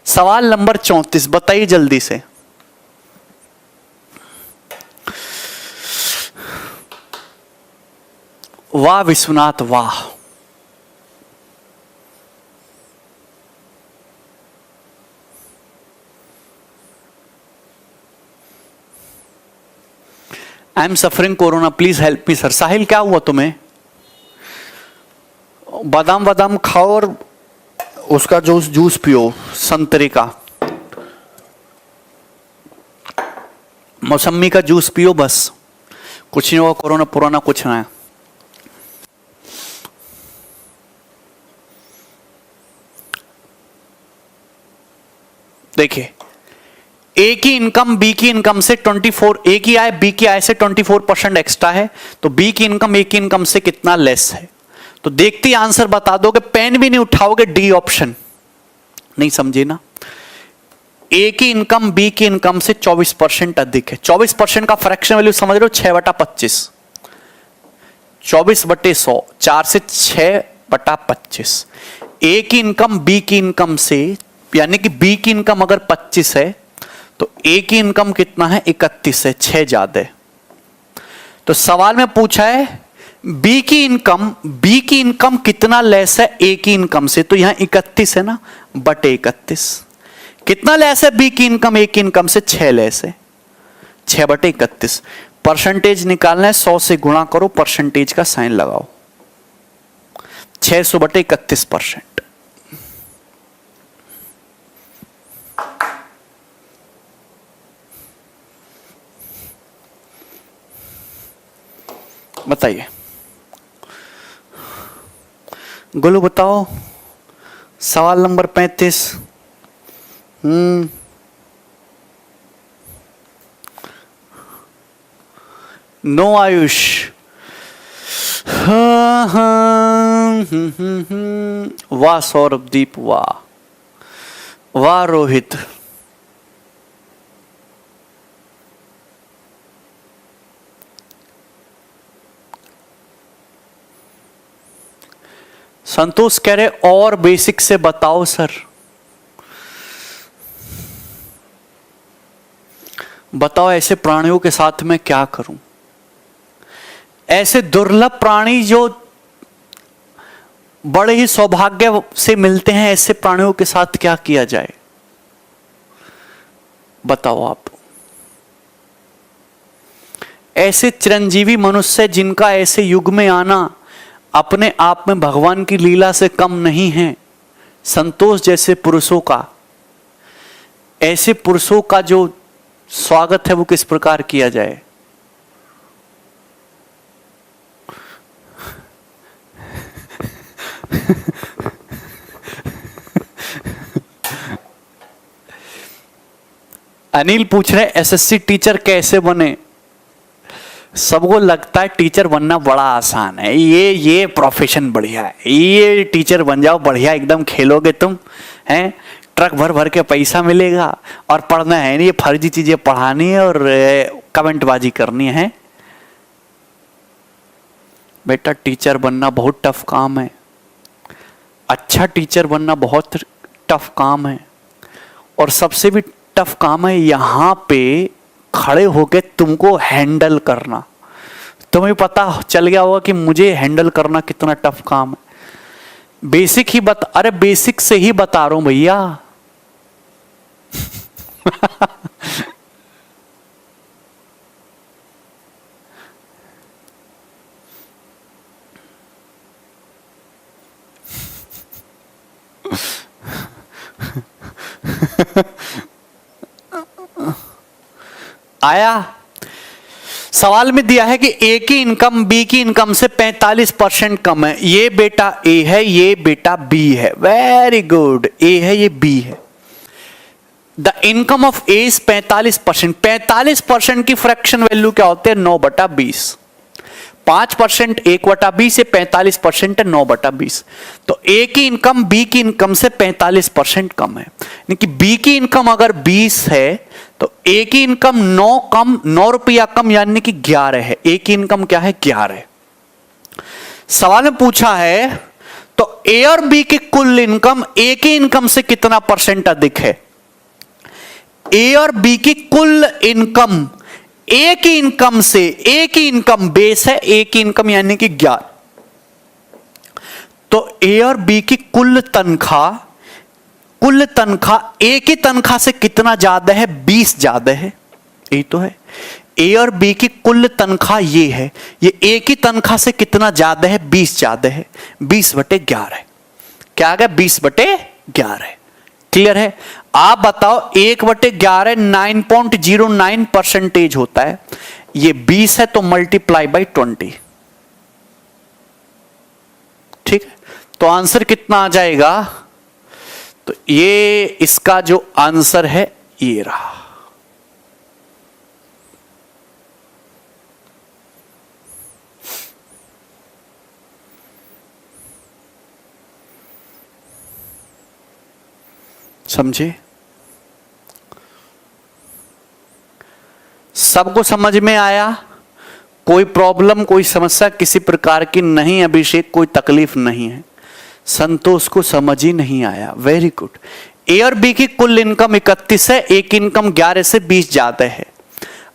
सवाल नंबर 34 बताइए जल्दी से। वाह विश्वनाथ वाह। I am suffering corona, please help me sir. Sahil क्या हुआ तुम्हें? बादाम बादाम खाओ और उसका जूस पियो, संतरे का, मौसम्मी का जूस पियो, बस कुछ नहीं होगा। कोरोना पुराना कुछ ना है। देखिए, ए की इनकम बी की इनकम से 24, ए की आय बी की आय से 24% एक्स्ट्रा है, तो बी की इनकम ए की इनकम से कितना लेस है? तो देखते ही आंसर बता दोगे, पेन भी नहीं उठाओगे, डी ऑप्शन। नहीं समझे ना? ए की इनकम बी की इनकम से 24% अधिक है। 24% का फ्रैक्शन वैल्यू समझ रहे हो? 6/25, 24/100, 4 से 6/25। ए की इनकम बी की इनकम से, यानी कि बी की इनकम अगर 25 है तो ए की इनकम कितना है? 31 है, 6 ज्यादा है। तो सवाल में पूछा है बी की इनकम कितना लेस है ए की इनकम से? तो यहां 31 है ना, बटे 31। कितना लेस है बी की इनकम ए की इनकम से? 6 लेस है, 6/31। परसेंटेज निकालना है, 100 से गुणा करो, परसेंटेज का साइन लगाओ, 600/31%। बताइए गोलू, बताओ सवाल नंबर 35। नो आयुष। वाह सौरभदीप, वाह वाह रोहित। संतोष कह रहे और बेसिक से बताओ सर। बताओ ऐसे प्राणियों के साथ मैं क्या करूं? ऐसे दुर्लभ प्राणी जो बड़े ही सौभाग्य से मिलते हैं, ऐसे प्राणियों के साथ क्या किया जाए? बताओ आप। ऐसे चिरंजीवी मनुष्य जिनका ऐसे युग में आना अपने आप में भगवान की लीला से कम नहीं है। संतोष जैसे पुरुषों का, ऐसे पुरुषों का जो स्वागत है वो किस प्रकार किया जाए? अनिल पूछ रहे एसएससी टीचर कैसे बने? सबको लगता है टीचर बनना बड़ा आसान है, ये प्रोफेशन बढ़िया है, ये टीचर बन जाओ, बढ़िया एकदम खेलोगे तुम, हैं, ट्रक भर भर के पैसा मिलेगा और पढ़ना है नहीं, ये फर्जी चीजें पढ़ानी है और कमेंटबाजी करनी है। बेटा टीचर बनना बहुत टफ काम है, अच्छा टीचर बनना बहुत टफ काम है, और सबसे भी टफ काम है यहां पे खड़े होके तुमको हैंडल करना। तुम्हें पता चल गया होगा कि मुझे हैंडल करना कितना टफ काम है। बेसिक ही बेसिक से ही बता रहा हूं भैया। आया? सवाल में दिया है कि ए की इनकम बी की इनकम से 45% कम है। ये बेटा ए है, ये बेटा बी है। वेरी गुड, ए है, ये बी है। The income of A is 45%। 45% की फ्रैक्शन वैल्यू क्या होते हैं? 9/20। 5% 1/20 से 45% है 9/20। तो ए की इनकम बी की इनकम से 45% कम है। यानी कि बी की इनकम अगर 20 है तो ए की इनकम 9 रुपया कम, यानी कि 11 है। ए की इनकम क्या है? 11। सवाल में पूछा है तो ए और बी की कुल इनकम ए की इनकम से कितना परसेंट अधिक है? ए और बी की कुल इनकम ए की इनकम से, ए की इनकम बेस है, ए की इनकम यानी कि 11। तो ए और बी की कुल तनख्वाह ए की तनख्वाह से कितना ज्यादा है? 20 ज्यादा है। यही तो है। ए और बी की कुल तनख्वाह ये है, ये ए की तनख्वाह से कितना ज्यादा है? 20 ज्यादा है। 20/11 क्या आ गया? 20/11। क्लियर है? आप बताओ 1/11 9.09% होता है। ये 20 है तो मल्टीप्लाई बाई 20। ठीक है, तो आंसर कितना आ जाएगा? तो ये इसका जो आंसर है ये रहा। समझे? सबको समझ में आया? कोई प्रॉब्लम, कोई समस्या किसी प्रकार की नहीं? अभिषेक कोई तकलीफ नहीं है? संतोष को समझ ही नहीं आया। Very good. ए और बी की कुल इनकम 31 है, ए की इनकम 11 से 20 ज्यादा है।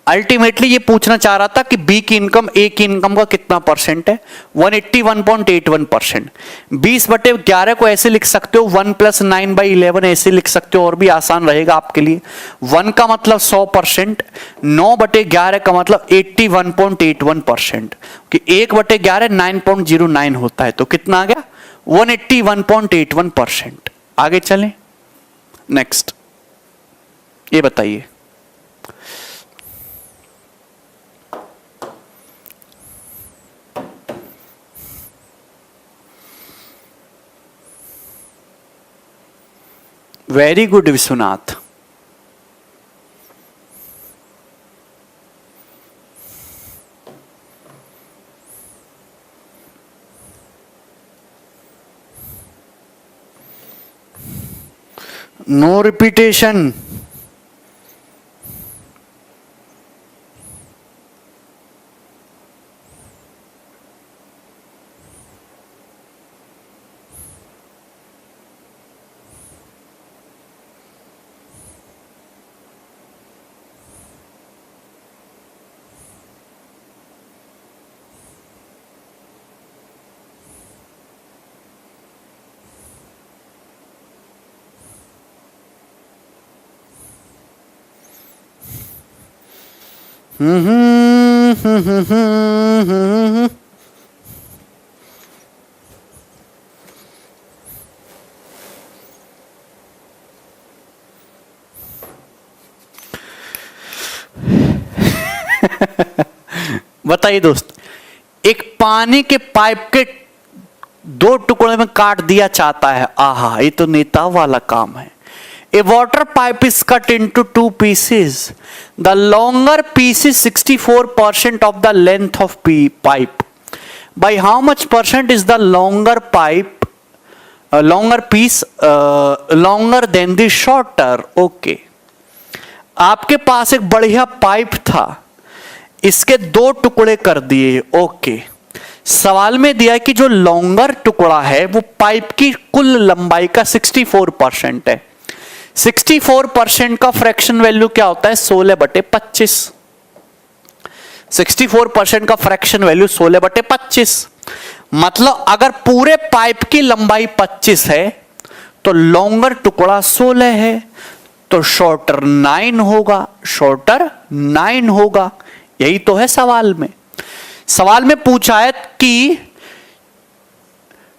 अल्टीमेटली ये पूछना चाह रहा था कि बी की इनकम ए की इनकम का कितना परसेंट है? 181.81%। 20/11 को ऐसे लिख सकते हो 1 + 9/11 ऐसे लिख सकते हो, और भी आसान रहेगा आपके लिए। 1 का मतलब 100%, 9/11 का मतलब 81.81%। कि 1/11 9.09 होता है, तो कितना आ गया? 181.81%। आगे चलें, नेक्स्ट ये बताइए। Very good Vishwanath. No repetition. बताइए दोस्त, एक पानी के पाइप के 2 टुकड़े में काट दिया जाता है। आहा, ये तो नेता वाला काम है। A water pipe is cut into 2 pieces. The longer piece is 64% of the length of pipe. By how much percent is the longer pipe, longer piece longer than the shorter? Okay. आपके पास एक बढ़िया pipe था, इसके 2 टुकड़े कर दिए। Okay. सवाल में दिया कि जो लॉन्गर टुकड़ा है वो पाइप की कुल लंबाई का 64% है। 64% का फ्रैक्शन वैल्यू क्या होता है? 16/25। 64% का फ्रैक्शन वैल्यू 16/25। मतलब अगर पूरे पाइप की लंबाई 25 है तो लॉन्गर टुकड़ा 16 है, तो शॉर्टर 9 होगा। शॉर्टर 9 होगा। यही तो है सवाल में। सवाल में पूछा है कि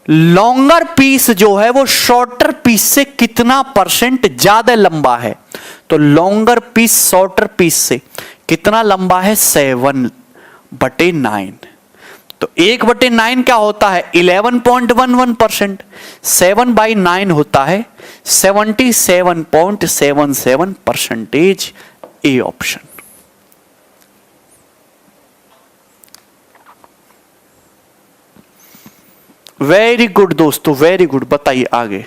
लॉन्गर पीस जो है वो शॉर्टर पीस से कितना परसेंट ज्यादा लंबा है? तो लॉन्गर पीस शॉर्टर पीस से कितना लंबा है? 7/9। तो 1/9 क्या होता है? 11.11%। 7/9 होता है 77.77%। A option. वेरी गुड दोस्तों, वेरी गुड। बताइए आगे।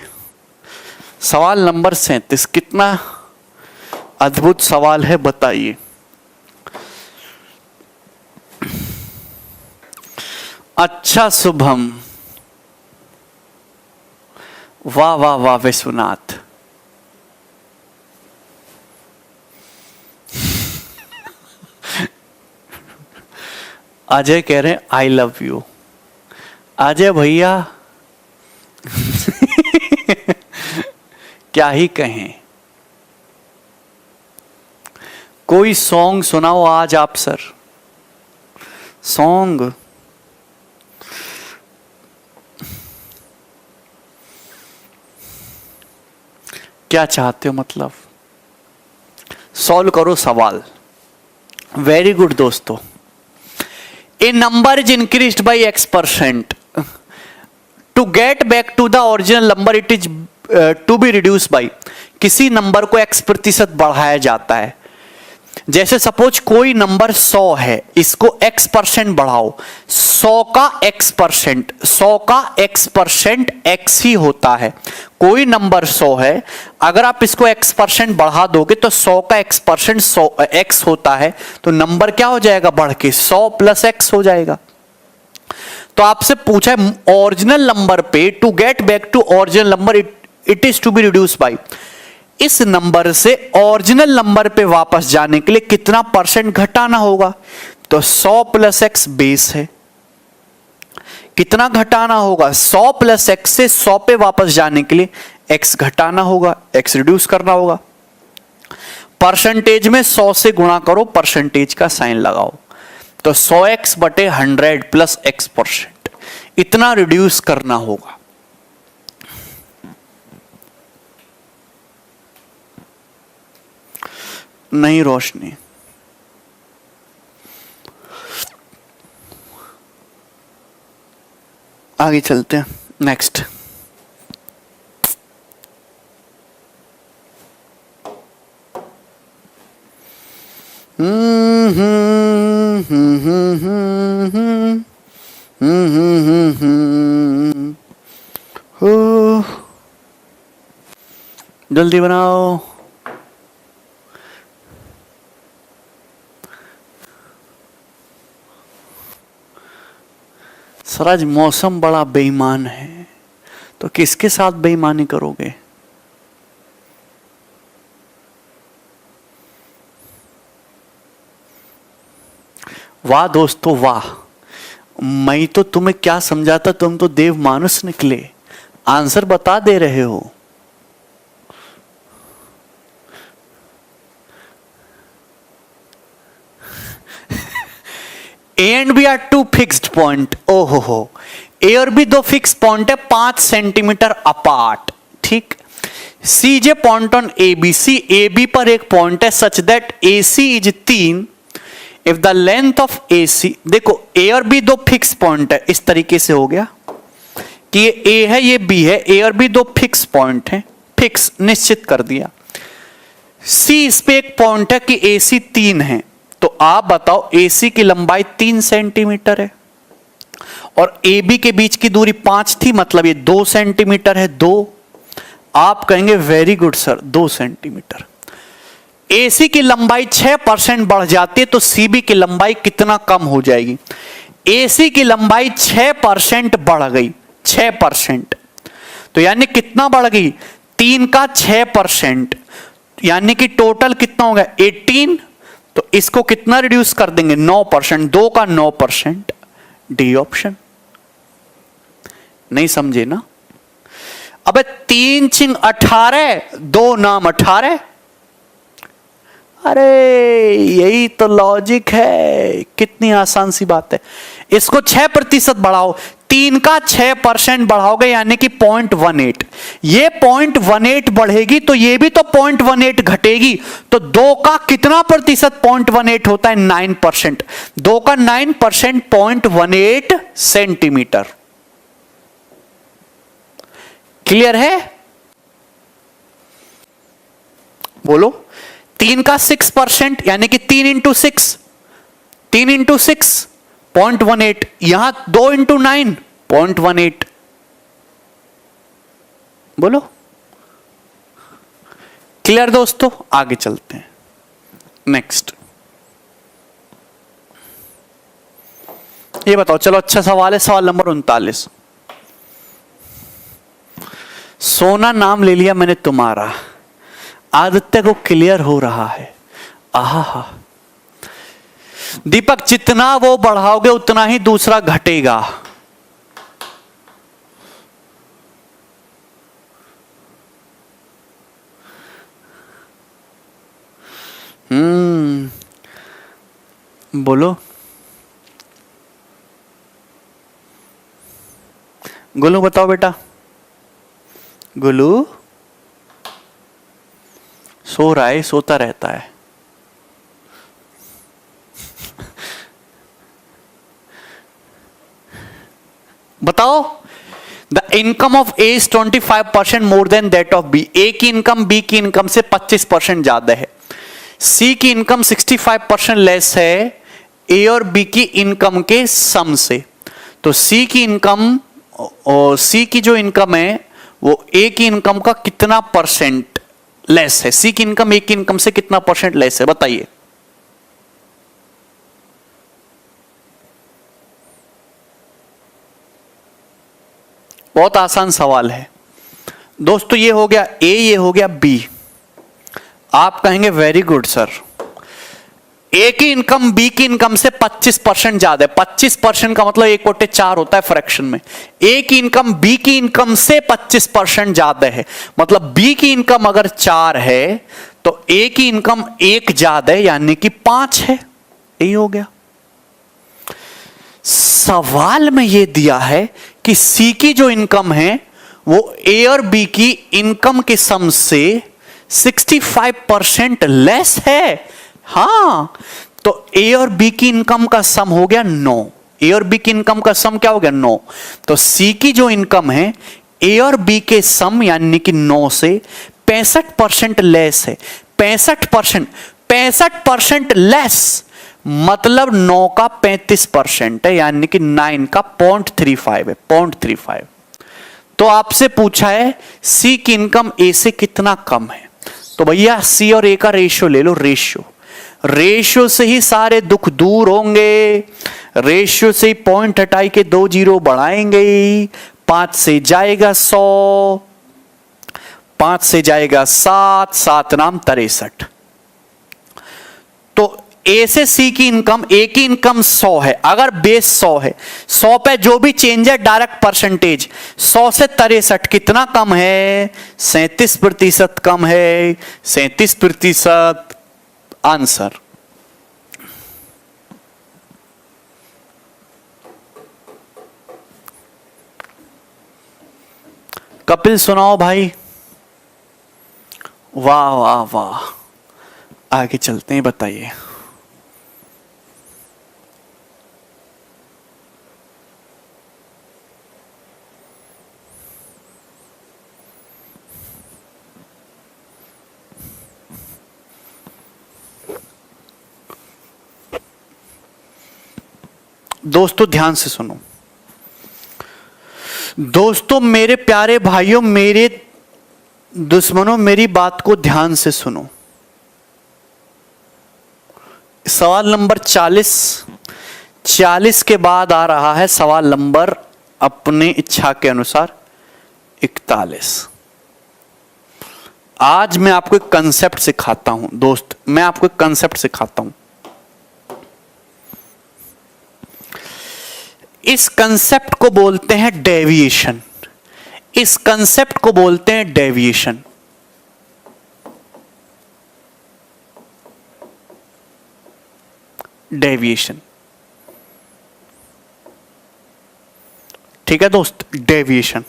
सवाल नंबर 37, कितना अद्भुत सवाल है, बताइए। अच्छा शुभम, वाह वाह वाह विश्वनाथ। अजय कह रहे हैं आई लव यू। अजय भैया क्या ही कहें। कोई सॉन्ग सुनाओ आज आप सर। सॉन्ग क्या चाहते हो, मतलब सॉल्व करो सवाल। वेरी गुड दोस्तों। A number is increased by x%। To get back to the original number it is to be reduce by. किसी नंबर को x% बढ़ाया जाता है। जैसे सपोज कोई नंबर 100 है, इसको x% बढ़ाओ। 100 का x%, 100 का x% x ही होता है। कोई नंबर 100 है, अगर आप इसको x% बढ़ा दोगे तो 100 का x% 100 x होता है। तो नंबर क्या हो जाएगा? बढ़ के 100 + x हो जाएगा। तो आपसे पूछा है ओरिजिनल नंबर पे, to get back to original number it is to be reduce by. इस नंबर से ओरिजिनल नंबर पे वापस जाने के लिए कितना परसेंट घटाना होगा? तो 100 + x बेस है। कितना घटाना होगा? 100 + x से 100 पे वापस जाने के लिए x घटाना होगा, x रिड्यूस करना होगा। परसेंटेज में 100 से गुणा करो, परसेंटेज का साइन लगाओ। तो 100x/100 + x%, इतना रिड्यूस करना होगा। नहीं रोशनी, आगे चलते हैं। नेक्स्ट। जल्दी बनाओ। सर आज मौसम बड़ा बेईमान है, तो किसके साथ बेईमानी करोगे? वाह दोस्तों वाह। मैं तो तुम्हें क्या समझाता, तुम तो देव मानुस निकले। आंसर बता दे रहे हो। A and B are 2 fixed point. ओहो हो, ए और बी 2 फिक्स पॉइंट है 5 सेंटीमीटर अपार्ट। ठीक। C J point on A B. C A B पर एक पॉइंट है such that A C is 3 if the length of A C. देखो ए और बी 2 फिक्स पॉइंट है, इस तरीके से हो गया कि ये ए है ये बी है। ए और बी 2 फिक्स पॉइंट है, फिक्स निश्चित कर दिया। सी इस पे एक पॉइंट है कि ए सी 3 है। तो आप बताओ एसी की लंबाई 3 सेंटीमीटर है और ए बी के बीच की दूरी 5 थी, मतलब ये 2 सेंटीमीटर है। 2 आप कहेंगे very good sir 2 centimetre. AC की लंबाई 6% बढ़ जाती है तो सीबी की लंबाई कितना कम हो जाएगी? एसी की लंबाई 6% बढ़ गई, 6%। तो यानी कितना बढ़ गई? 3 का 6%, यानी कि टोटल कितना हो गया? 18। तो इसको कितना रिड्यूस कर देंगे? 9%। 2 का 9%। D option. नहीं समझे ना? अबे 3 छिंग 18, 2 नाम 18। अरे यही तो लॉजिक है, कितनी आसान सी बात है। इसको 6% बढ़ाओ, 3 का 6% बढ़ाओगे यानी कि 0.18, ये 0.18 बढ़ेगी तो ये भी तो 0.18 घटेगी, तो 2 का कितना प्रतिशत 0.18 होता है? 9%। 2 का 9% 0.18 सेंटीमीटर। क्लियर है? बोलो। 3 का 6% यानी कि 3 इंटू 6, 3 इंटू 6 0.18, यहां 2 इंटू 9 0.18। बोलो। क्लियर दोस्तों? आगे चलते हैं। नेक्स्ट ये बताओ, चलो अच्छा सवाल है, सवाल नंबर 39। सोना नाम ले लिया मैंने तुम्हारा, आदित्य को क्लियर हो रहा है। आहा, दीपक जितना वो बढ़ाओगे उतना ही दूसरा घटेगा। बोलो। गोलू बताओ बेटा। गोलू सो रहा है, सोता रहता है। बताओ। The income of A is 25% more than that of B. A की इनकम बी की इनकम से 25% ज्यादा है। सी की इनकम 65% लेस है ए और बी की इनकम के सम से। तो सी की इनकम और सी की जो इनकम है वो ए की इनकम का कितना परसेंट लेस है? सी की इनकम ए की इनकम से कितना परसेंट लेस है? बताइए। बहुत आसान सवाल है दोस्तों। ये हो गया ए, ये हो गया बी। आप कहेंगे वेरी गुड सर, ए की इनकम बी की इनकम से 25% ज्यादा है। 25% का मतलब 1/4 होता है फ्रैक्शन में। ए की इनकम बी की इनकम से 25% ज्यादा है, मतलब बी की इनकम अगर 4 है तो ए की इनकम 1 ज्यादा है यानी कि 5 है। यही हो गया। सवाल में यह दिया है कि सी की जो इनकम है वो ए और बी की इनकम के सम से 65% लेस है। हां, तो ए और बी की इनकम का सम हो गया 9। ए और बी की इनकम का सम क्या हो गया? 9। तो सी की जो इनकम है ए और बी के सम यानी कि 9 से 65% लेस है। 65% लेस मतलब 9 का 35% है यानी कि 9 का 0.35 है। 0.35। तो आपसे पूछा है सी की इनकम ए से कितना कम है, तो भैया सी और ए का रेशियो ले लो। रेशियो से ही सारे दुख दूर होंगे। रेशियो से ही पॉइंट हटाई के 2 जीरो बढ़ाएंगे। 5 से जाएगा 100, 5 से जाएगा 7, 7 नाम 63। तो ए से सी की इनकम, ए की इनकम 100 है, अगर बेस 100 है, 100 पे जो भी चेंज है डायरेक्ट परसेंटेज, 100 से 63 कितना कम है? 37% कम है। 37% आंसर। कपिल सुनाओ भाई। वाह वाह वाह, आगे चलते हैं, बताइए। दोस्तों ध्यान से सुनो। दोस्तों, मेरे प्यारे भाइयों, मेरे दुश्मनों, मेरी बात को ध्यान से सुनो। सवाल नंबर 40 के बाद आ रहा है सवाल नंबर अपने इच्छा के अनुसार 41। आज मैं आपको एक कंसेप्ट सिखाता हूं दोस्त, मैं आपको एक कंसेप्ट सिखाता हूं। इस कंसेप्ट को बोलते हैं डेविएशन। इस कंसेप्ट को बोलते हैं डेविएशन। डेविएशन, ठीक है दोस्त, डेविएशन।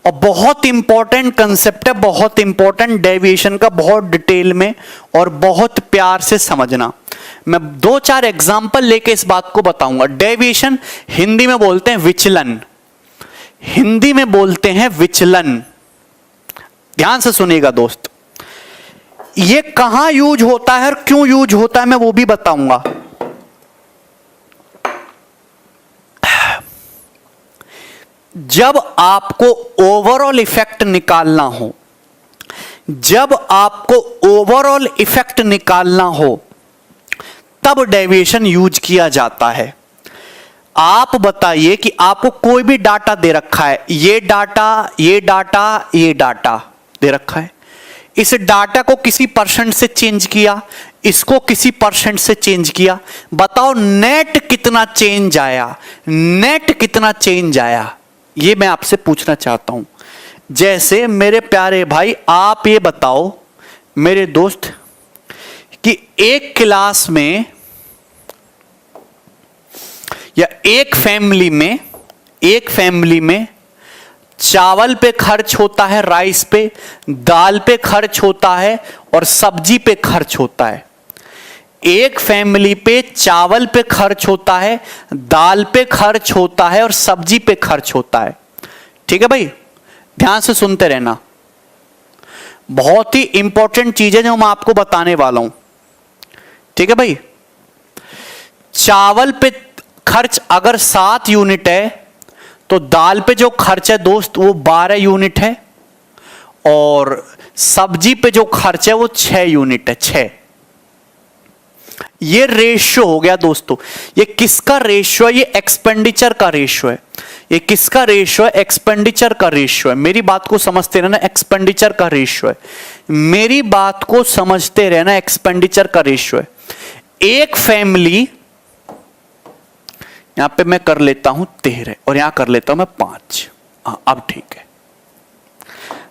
और बहुत इंपॉर्टेंट कंसेप्ट है, बहुत इंपॉर्टेंट, डेविएशन का बहुत डिटेल में और बहुत प्यार से समझना। मैं 2-4 एग्जांपल लेके इस बात को बताऊंगा। डेविएशन हिंदी में बोलते हैं विचलन, हिंदी में बोलते हैं विचलन। ध्यान से सुनिएगा दोस्त, ये कहां यूज होता है और क्यों यूज होता है मैं वो भी बताऊंगा। जब आपको ओवरऑल इफेक्ट निकालना हो, जब आपको ओवरऑल इफेक्ट निकालना हो, तब डेविएशन यूज किया जाता है। आप बताइए कि आपको कोई भी डाटा दे रखा है, ये डाटा, ये डाटा, ये डाटा दे रखा है। इस डाटा को किसी परसेंट से चेंज किया, इसको किसी परसेंट से चेंज किया, बताओ नेट कितना चेंज आया, नेट कितना चेंज आया, ये मैं आपसे पूछना चाहता हूं। जैसे मेरे प्यारे भाई, आप ये बताओ मेरे दोस्त कि एक क्लास में या एक फैमिली में चावल पे खर्च होता है, राइस पे, दाल पे खर्च होता है और सब्जी पे खर्च होता है। एक फैमिली पे चावल पे खर्च होता है, दाल पे खर्च होता है और सब्जी पे खर्च होता है। ठीक है भाई, ध्यान से सुनते रहना, बहुत ही इंपॉर्टेंट चीजें जो मैं आपको बताने वाला हूं। ठीक है भाई, चावल पे खर्च अगर 7 यूनिट है तो दाल पे जो खर्च है दोस्त वो 12 यूनिट है और सब्जी पे जो खर्च है वो 6 यूनिट है, 6। ये रेशियो हो गया दोस्तों। ये किसका रेशियो है? ये एक्सपेंडिचर का रेशियो है। ये किसका रेशियो है? एक्सपेंडिचर का रेशियो है। मेरी बात को समझते रहना, एक्सपेंडिचर का रेशियो है। मेरी बात को समझते रहना, एक्सपेंडिचर का रेशियो है। एक फैमिली, यहां पे मैं कर लेता हूं 13 और यहां कर लेता हूं मैं 5। अब ठीक है।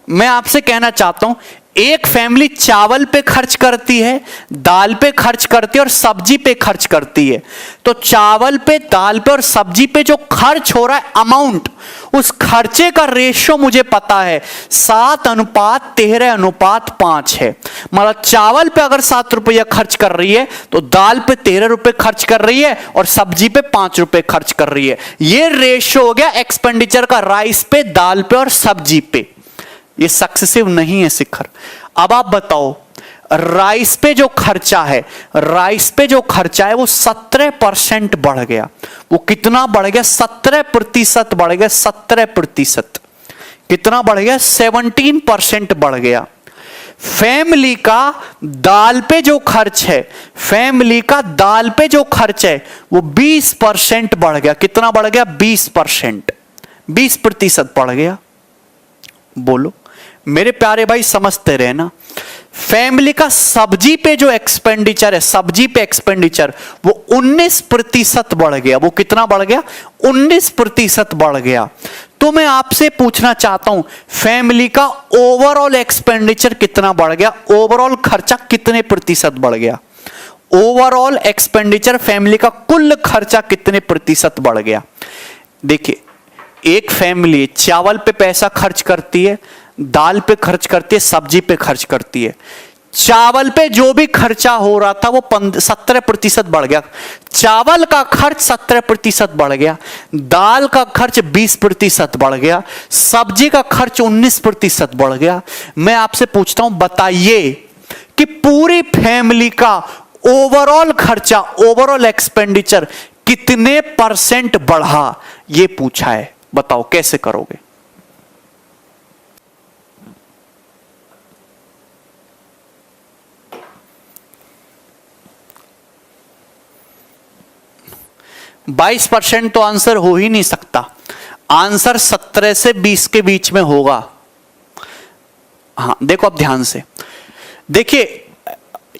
मैं आपसे कहना चाहता हूं, एक फैमिली चावल पे खर्च करती है, दाल पे खर्च करती है और सब्जी पे खर्च करती है। तो चावल पे, दाल पे और सब्जी पे जो खर्च हो रहा है अमाउंट, उस खर्चे का रेशियो मुझे पता है, 7:13:5 है। मतलब चावल पे अगर 7 रुपया खर्च कर रही है तो दाल पे 13 रुपए खर्च कर रही है और सब्जी पे 5 रुपए खर्च कर रही है। ये रेशियो हो गया एक्सपेंडिचर का, राइस पे, दाल पे और सब्जी पे। ये सक्सेसिव नहीं है शिखर। अब आप बताओ, राइस पे जो खर्चा है, राइस पे जो खर्चा है वो 17% बढ़ गया। वो कितना बढ़ गया? 17% बढ़ गया। 17% कितना बढ़ गया? 17% बढ़ गया। फैमिली का दाल पे जो खर्च है, फैमिली का दाल पे जो खर्च है वो 20% बढ़ गया। कितना बढ़ गया? 20%। 20% बढ़ गया। बोलो मेरे प्यारे भाई, समझते रहे ना। फैमिली का सब्जी पे जो एक्सपेंडिचर है, सब्जी पे एक्सपेंडिचर वो 19% बढ़ गया। वो कितना बढ़ गया? 19% बढ़ गया। तो मैं आपसे पूछना चाहता हूं, फैमिली का ओवरऑल एक्सपेंडिचर कितना बढ़ गया? ओवरऑल खर्चा कितने प्रतिशत बढ़ गया? ओवरऑल एक्सपेंडिचर, फैमिली का कुल खर्चा कितने प्रतिशत बढ़ गया? देखिए, एक फैमिली चावल पे पैसा खर्च करती है, दाल पे खर्च करती है, सब्जी पे खर्च करती है। चावल पे जो भी खर्चा हो रहा था वो 17% बढ़ गया। चावल का खर्च 17% बढ़ गया, दाल का खर्च 20% बढ़ गया, सब्जी का खर्च 19% बढ़ गया। मैं आपसे पूछता हूं, बताइए कि पूरी फैमिली का ओवरऑल खर्चा, ओवरऑल एक्सपेंडिचर कितने % बढ़ा? ये पूछा है। बताओ कैसे करोगे? बाईस % तो आंसर हो ही नहीं सकता। आंसर 17 से 20 के बीच में होगा। हाँ देखो, अब ध्यान से देखिए,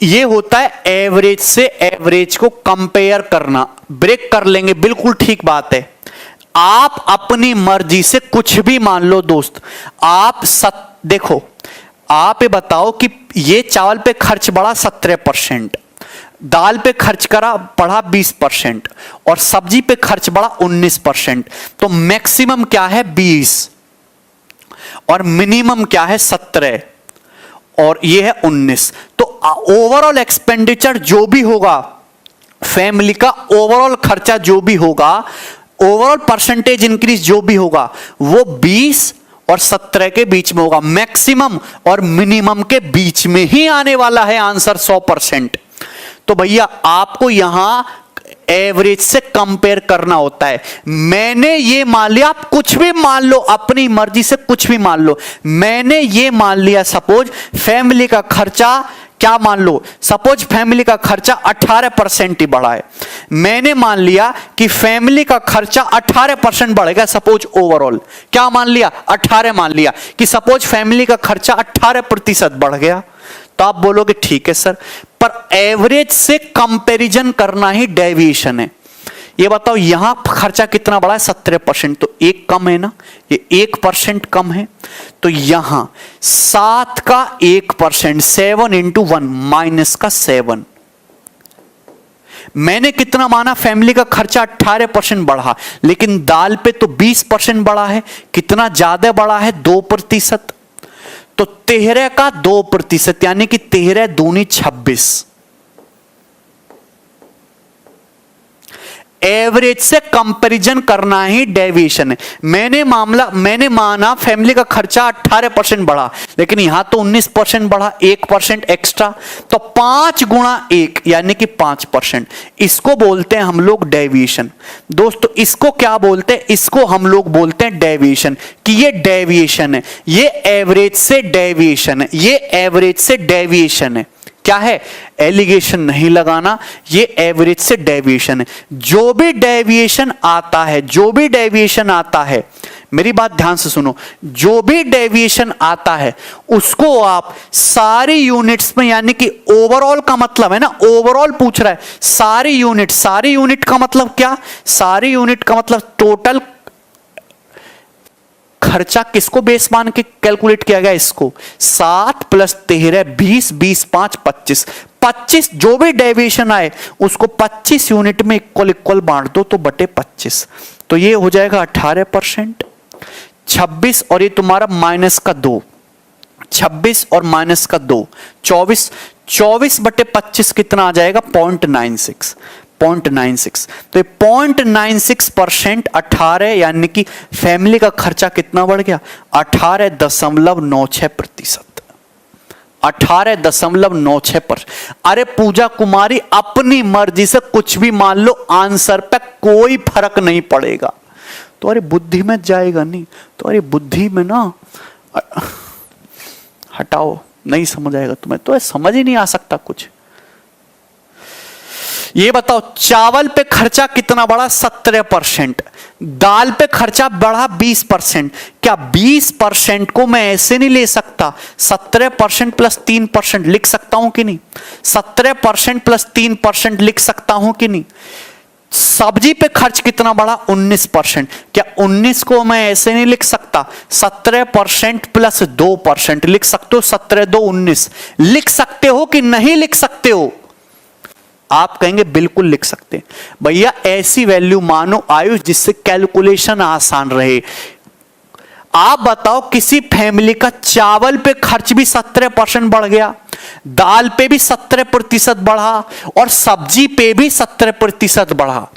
ये होता है एवरेज से एवरेज को कंपेयर करना। ब्रेक कर लेंगे, बिल्कुल ठीक बात है। आप अपनी मर्जी से कुछ भी मान लो दोस्त। आप देखो, आप ये बताओ कि ये चावल पे खर्च बढ़ा 17%, दाल पे खर्च करा बढ़ा 20% और सब्जी पे खर्च बढ़ा 19%, तो मैक्सिमम क्या है 20 और मिनिमम क्या है 17 और ये है 19। तो ओवरऑल एक्सपेंडिचर जो भी होगा फैमिली का, ओवरऑल खर्चा जो भी होगा, ओवरऑल परसेंटेज इंक्रीज जो भी होगा वो 20 और 17 के बीच में होगा, मैक्सिमम और मिनिमम के बीच में ही आने वाला है आंसर 100%। तो भैया आपको यहां एवरेज से कंपेयर करना होता है। मैंने ये मान लिया, आप कुछ भी मान लो, अपनी मर्जी से कुछ भी मान लो। मैंने ये मान लिया सपोज फैमिली का खर्चा, क्या मान लो, सपोज फैमिली का खर्चा 18% ही बढ़ा है। मैंने मान लिया कि फैमिली का खर्चा 18% बढ़ेगा, सपोज ओवरऑल क्या मान लिया 18 मान लिया कि सपोज फैमिली का खर्चा 18% बढ़ गया, तो आप बोलोगे ठीक है सर, पर एवरेज से कंपैरिजन करना ही डेविएशन है। ये बताओ यहां खर्चा कितना बढ़ा है 17%, तो एक कम है ना, ये 1% कम है। तो यहां 7 का 1%, 7 इंटू 1 माइनस का 7। मैंने कितना माना, फैमिली का खर्चा 18% बढ़ा, लेकिन दाल पे तो 20% बढ़ा है। कितना ज्यादा बढ़ा है 2%, तो 13 का 2%, यानी कि 13 दूनी 26। एवरेज से कंपैरिजन करना ही डेविएशन है। मैंने माना फैमिली का खर्चा 18% बढ़ा, लेकिन यहां तो 19% बढ़ा, 1% एक्स्ट्रा, तो 5 गुणा 1 यानी कि 5%। इसको बोलते हैं हम लोग डेविएशन। दोस्तों इसको क्या बोलते हैं, इसको हम लोग बोलते हैं डेविएशन, कि ये डेविएशन है, ये एवरेज से डेविएशन है, ये एवरेज से डेविएशन है। क्या है, एलिगेशन नहीं लगाना, ये एवरेज से डेविएशन है। जो भी डेविएशन आता है, जो भी डेविएशन आता है, मेरी बात ध्यान से सुनो, जो भी डेविएशन आता है उसको आप सारी यूनिट्स में, यानी कि ओवरऑल का मतलब है ना, ओवरऑल पूछ रहा है, सारी यूनिट का मतलब क्या, सारी यूनिट का मतलब टोटल खर्चा किसको बेस मान के कैलकुलेट किया गया, इसको 7 + 13 20, 20 5 25, 25 जो भी डेविएशन आए उसको 25 यूनिट में इक्वल बांट दो, तो बटे 25, तो ये हो जाएगा 18%। 26 और ये तुम्हारा माइनस का 2, 26 और माइनस का 2 24, 24 बटे 25 कितना आ जाएगा 0.96, 0.96। तो 0.96% 18, यानी कि फैमिली का खर्चा कितना बढ़ गया 18.96%, 18.96%। अरे पूजा कुमारी अपनी मर्जी से कुछ भी मान लो, आंसर पे कोई फर्क नहीं पड़ेगा। तो अरे बुद्धि में जाएगा नहीं, तो अरे बुद्धि में ना हटाओ, नहीं समझ आएगा तुम्हें, तो समझ ही नहीं आ सकता कुछ। ये बताओ चावल पे खर्चा कितना बढ़ा 17%, दाल पे खर्चा बढ़ा 20%। क्या 20% को मैं ऐसे नहीं ले सकता, 17% + 3% लिख सकता हूं कि नहीं, 17% + 3% लिख सकता हूं कि नहीं। सब्जी पे खर्च कितना बढ़ा 19%, क्या 19 को मैं ऐसे नहीं लिख सकता, 17% + 2% लिख सकते हो, 17 2 19 लिख सकते हो कि नहीं लिख सकते हो। आप कहेंगे बिल्कुल लिख सकते हैं। भैया ऐसी वैल्यू मानो आयुष जिससे कैलकुलेशन आसान रहे। आप बताओ किसी फैमिली का चावल पे खर्च भी 17% बढ़ गया, दाल पे भी 17% बढ़ा और सब्जी पे भी 17% बढ़ा।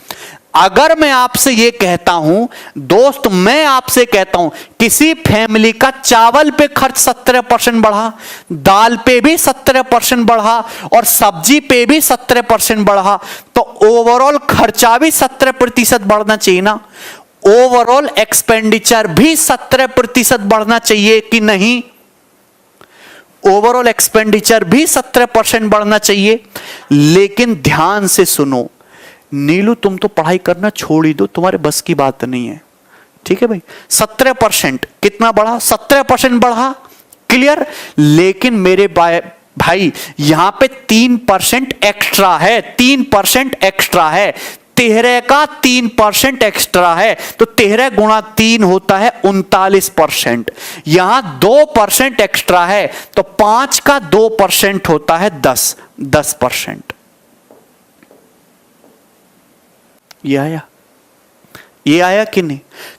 अगर मैं आपसे ये कहता हूं दोस्त, मैं आपसे कहता हूं किसी फैमिली का चावल पे खर्च 17% बढ़ा, दाल पे भी 17% बढ़ा और सब्जी पे भी 17% बढ़ा, तो ओवरऑल खर्चा भी 17% बढ़ना चाहिए ना, ओवरऑल एक्सपेंडिचर भी 17% बढ़ना चाहिए कि नहीं, ओवरऑल एक्सपेंडिचर भी 17% बढ़ना चाहिए। लेकिन ध्यान से सुनो नीलू, तुम तो पढ़ाई करना छोड़ ही दो, तुम्हारे बस की बात नहीं है, ठीक है भाई। 17% कितना बढ़ा, 17% बढ़ा, क्लियर। लेकिन मेरे भाई यहां पे 3% एक्स्ट्रा है, 3% एक्स्ट्रा है, 13 का 3% एक्स्ट्रा है, तो 13 गुणा 3 होता है 39%। यहां 2% एक्स्ट्रा है, तो 5 का 2% होता है 10%। ये आया, ये आया कि नहीं?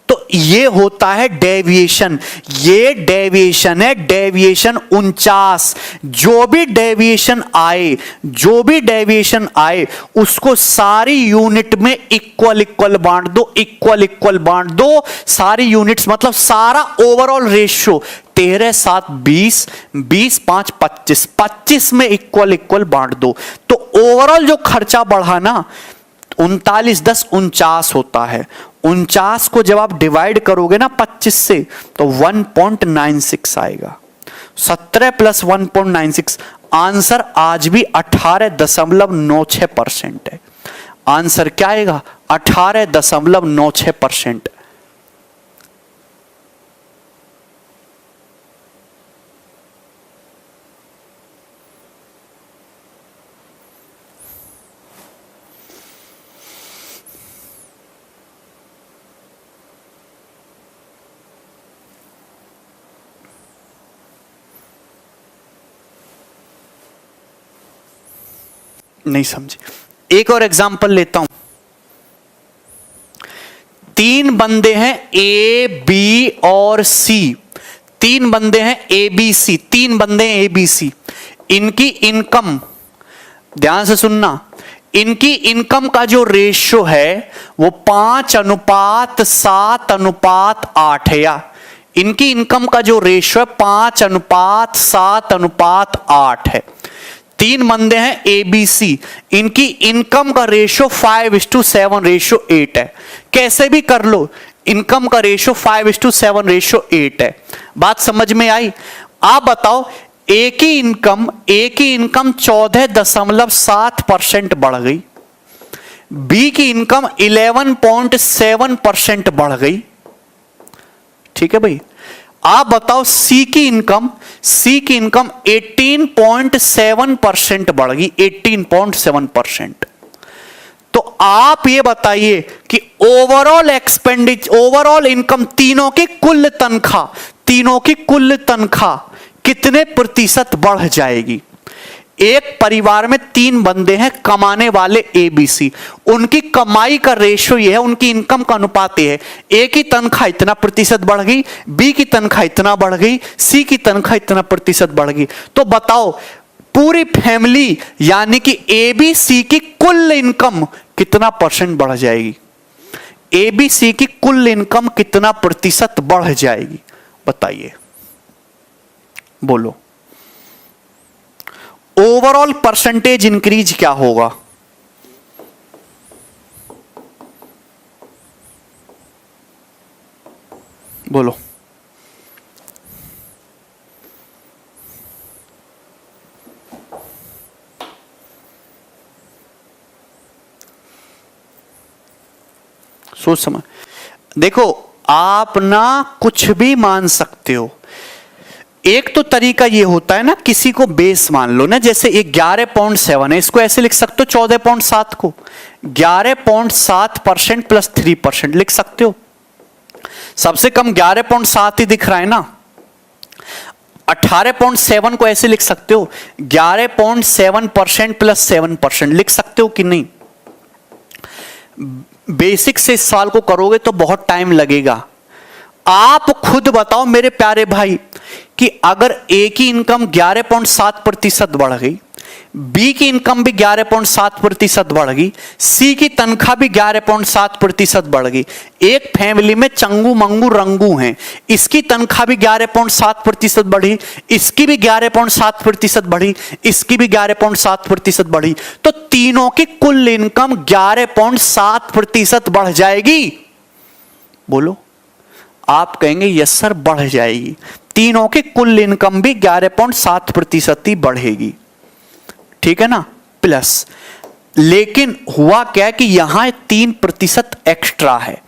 तो ये होता है डेविएशन। ये डेविएशन है, डेविएशन 49। जो भी डेविएशन आए, जो भी डेविएशन आए उसको सारी यूनिट में इक्वल इक्वल बांट दो, इक्वल इक्वल बांट दो। सारी यूनिट्स मतलब सारा ओवरऑल रेशियो 13 7 20, 20 5 25, 25 में इक्वल इक्वल बांट दो। तो ओवरऑल जो खर्चा बढ़ा ना 39 10 49 होता है। 49 को जब आप डिवाइड करोगे ना 25 से तो 1.96 आएगा। 17 प्लस 1.96, आंसर आज भी 18.96% है। आंसर क्या आएगा? 18.96%। नहीं समझे? एक और एग्जांपल लेता हूं। 3 बंदे हैं ए बी और सी। 3 बंदे हैं ए बी सी, 3 बंदे हैं ए बी सी। इनकी इनकम, ध्यान से सुनना, इनकी इनकम का जो रेशियो है वो 5:7:8 है। या इनकी इनकम का जो रेशियो है 5:7:8 है। 3 बंदे हैं ए बी सी, इनकी इनकम का रेशियो 5:7:8 है। कैसे भी कर लो, इनकम का रेशियो 5:7:8 है। बात समझ में आई? आप बताओ, ए की इनकम 14.7% बढ़ गई, बी की इनकम 11.7% बढ़ गई। ठीक है भाई? आप बताओ सी की इनकम 18.7% बढ़ गई, 18.7%। तो आप ये बताइए कि ओवरऑल एक्सपेंडिचर, ओवरऑल इनकम, तीनों की कुल तनख्वाह कितने प्रतिशत बढ़ जाएगी? एक परिवार में 3 बंदे हैं कमाने वाले ए बी सी, उनकी कमाई का रेशियो ये है, उनकी इनकम का अनुपात ये है। ए की तनख्वाह इतना प्रतिशत बढ़ गई, बी की तनख्वाह इतना बढ़ गई, सी की तनख्वाह इतना प्रतिशत बढ़ गई। तो बताओ पूरी फैमिली यानी कि ए बी सी की कुल इनकम कितना परसेंट बढ़ जाएगी? ए बी सी की कुल इनकम कितना प्रतिशत बढ़ जाएगी? बताइए, बोलो। ओवरऑल परसेंटेज इंक्रीज क्या होगा? बोलो। सोच समझ। देखो, आप ना कुछ भी मान सकते हो। एक तो तरीका ये होता है ना, किसी को बेस मान लो ना, जैसे 11.7 है, इसको ऐसे लिख सकते हो 14.7 को 11.7% प्लस 3% लिख सकते हो। सबसे कम 11.7 ही दिख रहा है ना। 18.7 को ऐसे लिख सकते हो 11.7% प्लस 7% लिख सकते हो कि नहीं? बेसिक से इस साल को करोगे तो बहुत टाइम लगेगा। आप खुद बताओ मेरे प्यारे भाई कि अगर ए की इनकम 11.7% बढ़ गई, बी की इनकम भी 11.7% बढ़ गई, सी की तनख्वाह भी 11.7% बढ़ गई। एक फैमिली में चंगू मंगू रंगू हैं, इसकी तनख्वाह भी 11.7% बढ़ी, इसकी भी 11.7% बढ़ी, इसकी भी 11.7% बढ़ी। तो तीनों की कुल इनकम 11.7% बढ़ जाएगी। बोलो। आप कहेंगे यस सर बढ़ जाएगी। तीनों की कुल इनकम भी 11.7% ही बढ़ेगी। ठीक है ना? प्लस, लेकिन हुआ क्या कि यहां 3% एक्स्ट्रा है।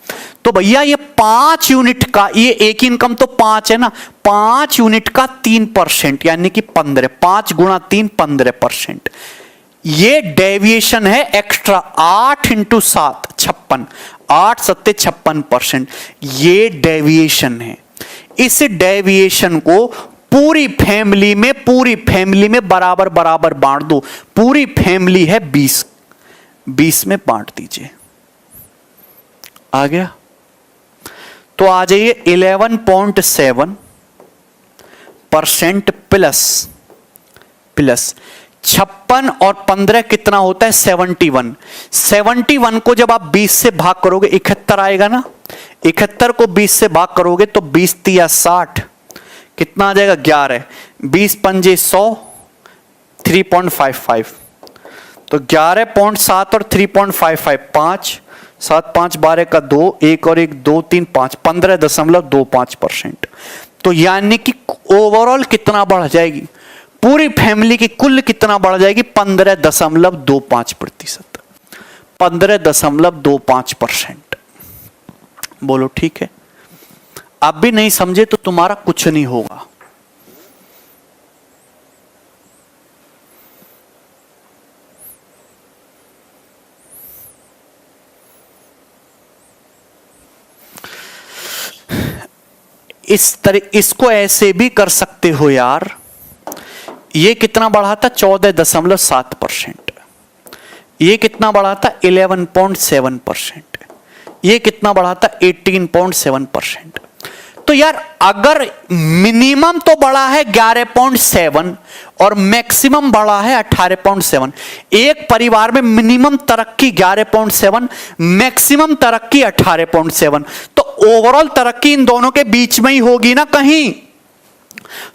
तो भैया ये 5 यूनिट का, ये एक इनकम तो 5 है ना, 5 यूनिट का 3% यानी कि 15, 5 गुणा 3 15%। ये डेविएशन है एक्स्ट्रा। 8 × 7 56, 8 7 56%। ये डेविएशन है। इस डेविएशन को पूरी फैमिली में बराबर बराबर बांट दो। पूरी फैमिली है 20 में बांट दीजिए। आ गया। तो आ जाइए 11.7% प्लस 56 और 15 कितना होता है 71। 71 को जब आप 20 से भाग करोगे 71 आएगा ना। 71 को 20 से भाग करोगे तो 20 तिया 60, कितना आ जाएगा 11। 20 पंजे 100, 3.55। तो 11.7 और 3.55, 5 7 5 12 का 2, 1 और 1 2 3 5, 15.25%। तो यानी कि ओवरऑल कितना बढ़ जाएगी, पूरी फैमिली की कुल कितना बढ़ जाएगी 15.25%। 15.25%। बोलो ठीक है। आप भी नहीं समझे तो तुम्हारा कुछ नहीं होगा। इस तरह इसको ऐसे भी कर सकते हो यार। ये कितना बढ़ा था 14.7%। ये कितना बढ़ा था 11.7%। ये कितना बढ़ा था 18.7%। तो यार अगर मिनिमम तो बढ़ा है 11.7 और मैक्सिमम बढ़ा है 18.7, एक परिवार में मिनिमम तरक्की 11.7, मैक्सिमम तरक्की 18.7, तो ओवरऑल तरक्की इन दोनों के बीच में ही होगी ना कहीं।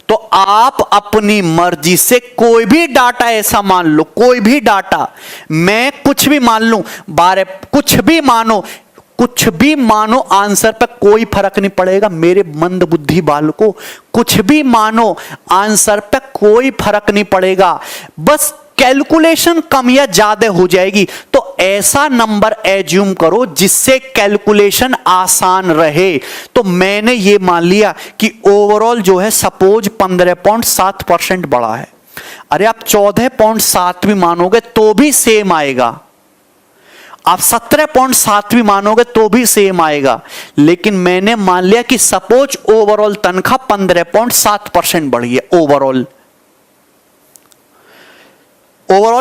तो आप अपनी मर्जी से कोई भी डाटा ऐसा मान लो, कोई भी डाटा, मैं कुछ भी मान लूं, कुछ भी मानो, आंसर पर कोई फर्क नहीं पड़ेगा मेरे मंद बुद्धि बालकों। कुछ भी मानो, आंसर पर कोई फर्क नहीं पड़ेगा, बस कैलकुलेशन कम या ज्यादा हो जाएगी। तो ऐसा नंबर एज्यूम करो जिससे कैलकुलेशन आसान रहे। तो मैंने ये मान लिया कि ओवरऑल जो है सपोज 15.7% बढ़ा है। अरे आप 14.7 भी मानोगे तो भी सेम आएगा, आप 17.7 भी मानोगे तो भी सेम आएगा। लेकिन मैंने मान लिया कि सपोज ओवरऑल तनख्वाह 15.7% बढ़ी है। ओवरऑल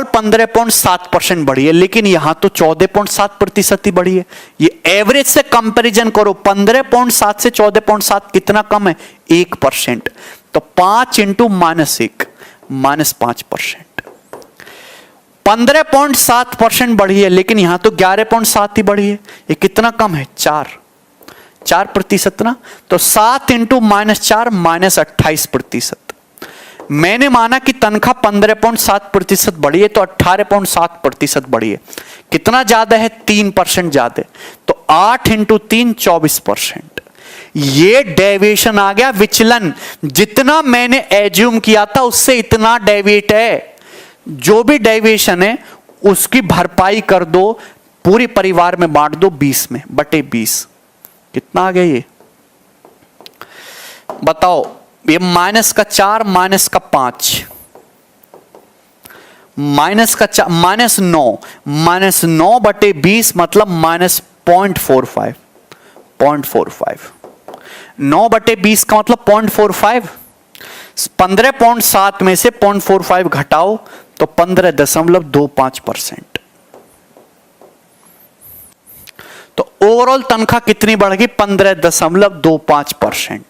15.7% बढ़ी है, लेकिन यहां तो 14.7% ही बढ़ी है। ये एवरेज से कंपैरिजन करो, 15.7 से 14.7 कितना कम है 1%। तो 5 इंटू -1 -5%। 15.7% बढ़ी है, लेकिन यहां तो 11.7 ही बढ़ी है। ये कितना कम है 4% ना। तो 7 इंटू -4 -28%। मैंने माना कि तनख्वाह 15.7% बढ़ी है, तो 18.7% बढ़ी है। कितना ज्यादा है 3% ज्यादा। तो 8 इंटू 3 24%। ये डेविएशन आ गया, विचलन। जितना मैंने एज्यूम किया था उससे इतना डेविएट है। जो भी डेविएशन है उसकी भरपाई कर दो, पूरी परिवार में बांट दो 20 में बटे 20। कितना आ गया ये बताओ। ये -4 -5 -9 बटे 20 मतलब -0.45। 9 बटे 20 का मतलब 0.45। 15.7 में से 0.45 घटाओ तो 15.25%। तो ओवरऑल तनख्वाह कितनी बढ़ गई 15.25%।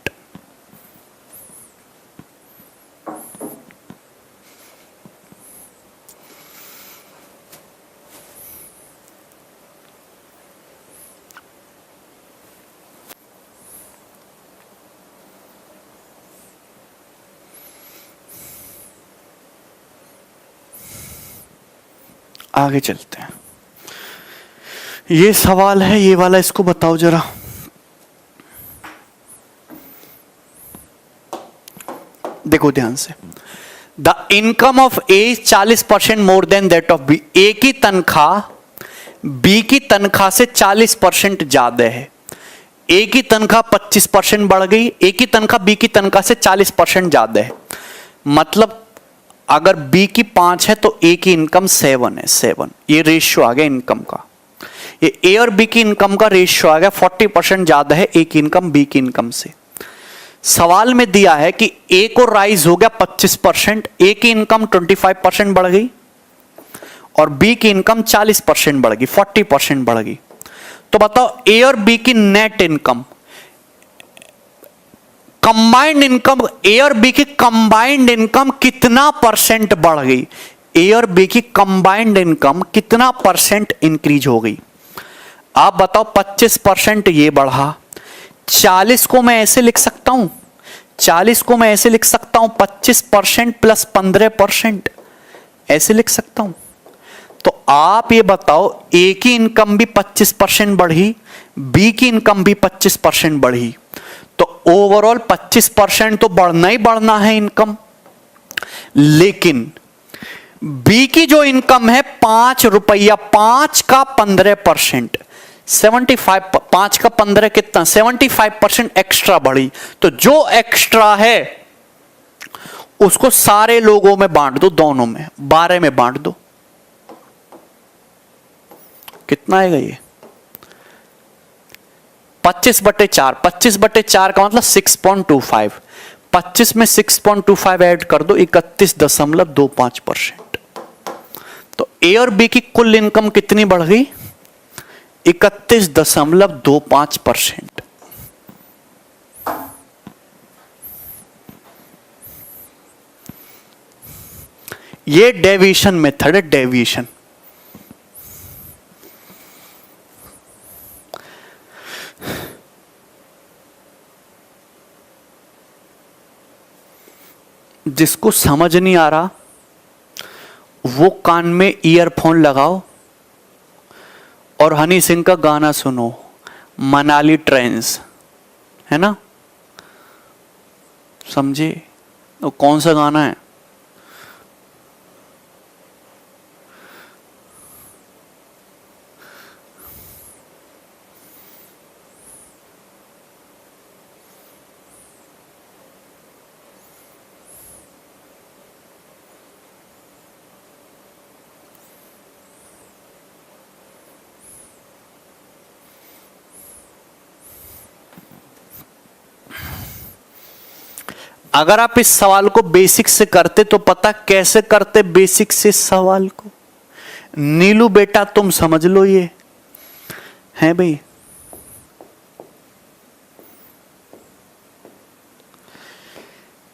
आगे चलते हैं। ये सवाल है ये वाला, इसको बताओ जरा। देखो ध्यान से। The income of A 40% more than that of B. A की तनख्वाह बी की तनख्वाह से 40% ज्यादा है। ए की तनख्वाह 25% बढ़ गई, ए की तनख्वाह बी की तनख्वाह से 40% ज्यादा है। मतलब अगर बी की 5 है तो ए की इनकम 7 है। 7 ये रेशियो आ गया इनकम का। ये ए और बी की इनकम का रेशियो आ गया 40% ज्यादा है ए की इनकम बी की इनकम से। सवाल में दिया है कि ए को राइज हो गया 25%, ए की इनकम 25% बढ़ गई और बी की इनकम 40% बढ़ गई, 40% बढ़ गई। तो बताओ ए और बी की नेट इनकम, कंबाइंड इनकम, ए और बी की कंबाइंड इनकम कितना परसेंट बढ़ गई? ए और बी की कंबाइंड इनकम कितना परसेंट इंक्रीज हो गई? आप बताओ 25% ये बढ़ा। 40 को मैं ऐसे लिख सकता हूं, 40 को मैं ऐसे लिख सकता हूं 25% प्लस 15%, ऐसे लिख सकता हूं। तो आप ये बताओ ए की इनकम भी 25% बढ़ी, बी की इनकम भी 25% बढ़ी, तो ओवरऑल 25% तो बढ़ना ही बढ़ना है इनकम। लेकिन बी की जो इनकम है 5 रुपया, 5 का 15%, 75, 5 का 15 कितना, 75% एक्स्ट्रा बढ़ी। तो जो एक्स्ट्रा है उसको सारे लोगों में बांट दो, दोनों में 12 में बांट दो। कितना आएगा ये? 25/4, 25/4 का मतलब 6.25, 25 में 6.25 ऐड कर दो, 31.25%। तो ए और बी की कुल इनकम कितनी बढ़ गई? 31.25%। ये डेविएशन मेथड है, डेविएशन। जिसको समझ नहीं आ रहा वो कान में ईयरफोन लगाओ और हनी सिंह का गाना सुनो, मनाली ट्रेन्स, है ना? समझे? तो कौन सा गाना है? अगर आप इस सवाल को बेसिक से करते तो पता कैसे करते बेसिक से सवाल को? नीलू बेटा तुम समझ लो, ये है भाई।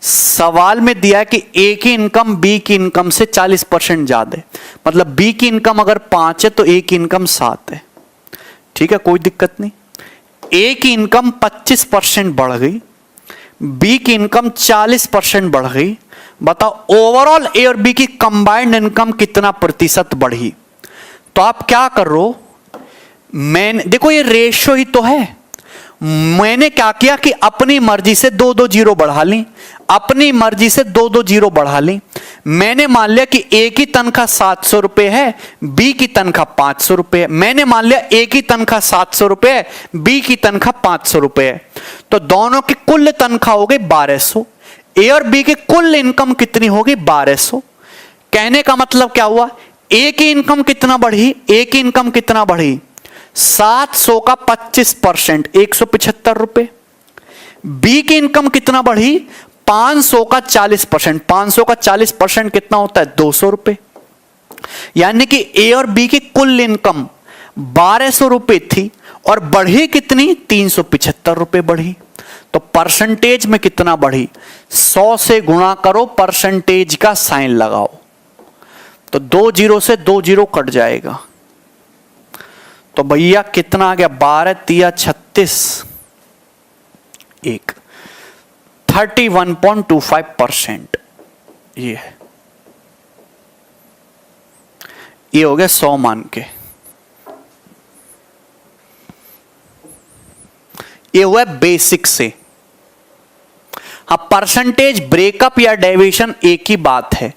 सवाल में दिया है कि ए की इनकम बी की इनकम से 40% ज्यादा है, मतलब बी की इनकम अगर 5 है तो ए की इनकम 7 है। ठीक है, कोई दिक्कत नहीं। ए की इनकम 25% बढ़ गई, बी की इनकम 40% बढ़ गई। बताओ ओवरऑल ए और बी की कंबाइंड इनकम कितना प्रतिशत बढ़ी? तो आप क्या कर रहे हो, मैंने देखो ये रेशियो ही तो है। मैंने क्या किया कि अपनी मर्जी से 2-2 जीरो बढ़ा ली, अपनी मर्जी से 2-2 जीरो बढ़ा ली। मैंने मान लिया कि ए की तनख्वाह 700 रुपए है, बी की तनख्वाह 500 रुपए है। मैंने मान लिया ए की तनख्वाह 700 रुपए है, बी की तनख्वाह 500 रुपए है। तो दोनों की कुल तनख्वाह हो गई 1200। ए और बी की कुल इनकम कितनी होगी? 1200। कहने का मतलब क्या हुआ? ए की इनकम कितना बढ़ी? ए की इनकम कितना बढ़ी? 700 का 25%, 175 रुपए। बी की इनकम कितना बढ़ी? 500 का 40%, 500 का 40% कितना होता है? 200 रुपए। यानी कि ए और बी की कुल इनकम 1200 रुपए थी और बढ़ी कितनी? 375 रुपए बढ़ी। तो परसेंटेज में कितना बढ़ी? 100 से गुणा करो, परसेंटेज का साइन लगाओ, तो 2 जीरो से 2 जीरो कट जाएगा। तो भैया कितना आ गया? 12×3 = 36, 31.25%। ये है, ये हो गया 100 मान के। ये हुआ बेसिक से। हाँ, परसेंटेज ब्रेकअप या डेविएशन एक ही बात है।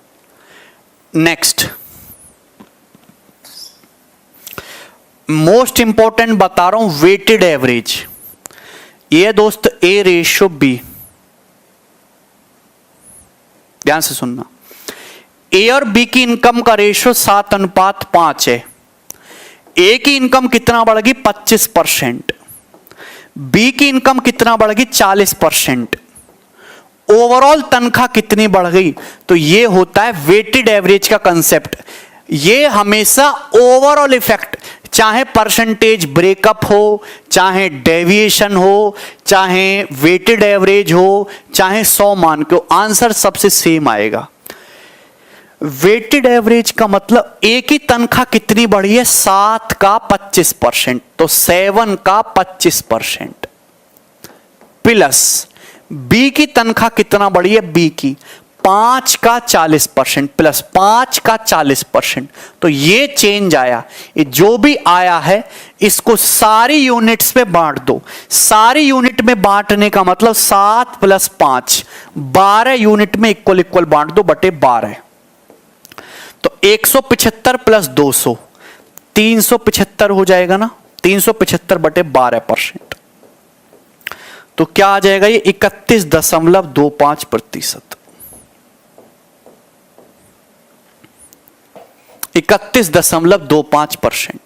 नेक्स्ट मोस्ट इंपॉर्टेंट बता रहा हूं, वेटेड एवरेज। ये दोस्त A/B, ध्यान से सुनना। ए और बी की इनकम का रेशियो 7:5 है। ए की इनकम कितना बढ़ गई? 25%। बी की इनकम कितना बढ़ गई? 40%। ओवरऑल तनख्वाह कितनी बढ़ गई? तो ये होता है वेटेड एवरेज का कंसेप्ट। ये हमेशा ओवरऑल इफेक्ट, चाहे परसेंटेज ब्रेकअप हो, चाहे डेविएशन हो, चाहे वेटेड एवरेज हो, चाहे 100 मान के हो, आंसर सबसे सेम आएगा। वेटेड एवरेज का मतलब ए की तनख्वाह कितनी बढ़ी है, 7 का 25%, तो 7 का 25% प्लस बी की तनख्वाह कितना बढ़ी है, बी की 5 का 40% प्लस 5 का 40%, तो ये चेंज आया। ये जो भी आया है इसको सारी यूनिट्स में बांट दो। सारी यूनिट में बांटने का मतलब 7 प्लस 5 12 यूनिट में इक्वल इक्वल बांट दो बटे 12। तो 175 प्लस 200 375 हो जाएगा ना, 375 बटे 12%। तो क्या आ जाएगा ये 31.25%। 31.25%।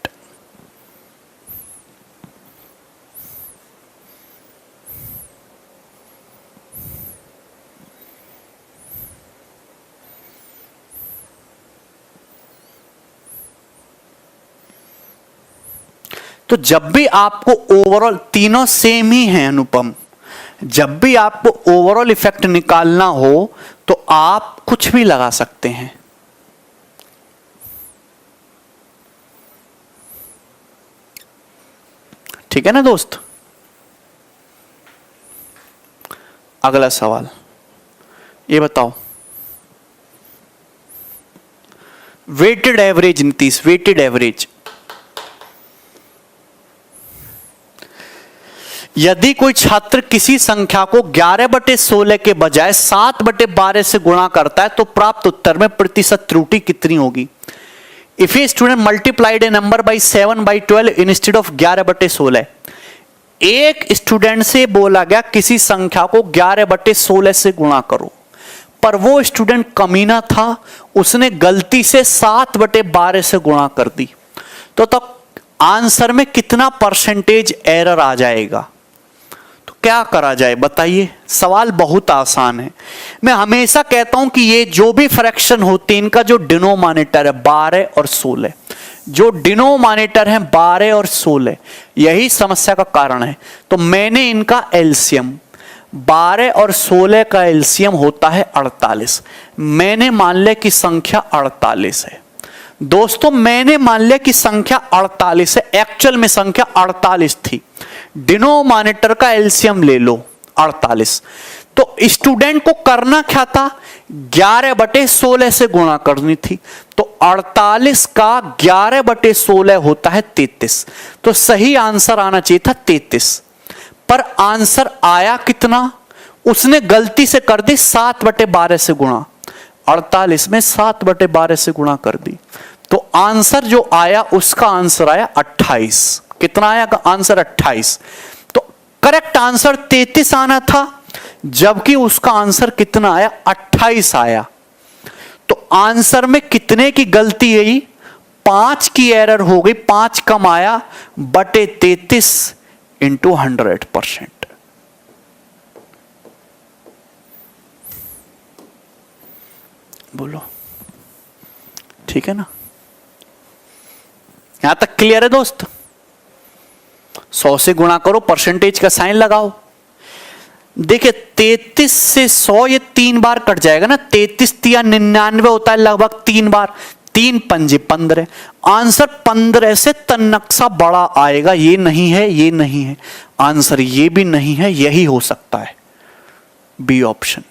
तो जब भी आपको ओवरऑल, तीनों सेम ही हैं अनुपम, जब भी आपको ओवरऑल इफेक्ट निकालना हो तो आप कुछ भी लगा सकते हैं। ठीक है ना दोस्त। अगला सवाल ये बताओ, weighted average Nitish, weighted average. यदि कोई छात्र किसी संख्या को 11/16 के बजाय 7/12 से गुणा करता है तो प्राप्त उत्तर में प्रतिशत त्रुटि कितनी होगी। If a student multiplied A number by 7/12 instead of 11/16। एक स्टूडेंट से बोला गया किसी संख्या को 11/16 से गुणा करो, पर वो स्टूडेंट कमीना था, उसने गलती से 7/12 से गुणा कर दी, तो तब आंसर में कितना परसेंटेज एरर आ जाएगा। तो क्या करा जाए बताइए। सवाल बहुत आसान है। मैं हमेशा कहता हूं कि ये जो भी फ्रैक्शन होते हैं इनका जो डिनोमिनेटर है 12 और 16, जो डिनोमिनेटर है 12 और 16, यही समस्या का कारण है। तो मैंने इनका एलसीएम 12 और 16 का एलसीएम होता है 48। मैंने मान लिया कि संख्या 48 है। दोस्तों मैंने मान लिया कि संख्या 48 है, एक्चुअल में संख्या 48 थी। डिनोमिनेटर का एलसीएम ले लो 48। तो स्टूडेंट को करना क्या था, 11/16 से गुणा करनी थी। तो 48 का 11/16 होता है 33। तो सही आंसर आना चाहिए था 33, पर आंसर आया कितना, उसने गलती से कर दी 7/12 से गुणा। 48 में 7/12 से गुणा कर दी, तो आंसर जो आया उसका आंसर आया 28। कितना आया आंसर 28। तो करेक्ट आंसर 33 आना था, जबकि उसका आंसर कितना आया 28 आया। तो आंसर में कितने की गलती आई, 5 की एरर हो गई, 5 कम आया बटे 33 इंटू 100%। बोलो ठीक है ना। यहां तक क्लियर है दोस्त। 100 से गुणा करो, परसेंटेज का साइन लगाओ। देखिए 33 से 100 ये 3 बार कट जाएगा ना, 33 या 99 होता है लगभग 3 बार, 3 पंजे 15। आंसर 15 से तन्नक्सा बड़ा आएगा। ये नहीं है, ये नहीं है आंसर, ये भी नहीं है, यही हो सकता है बी ऑप्शन।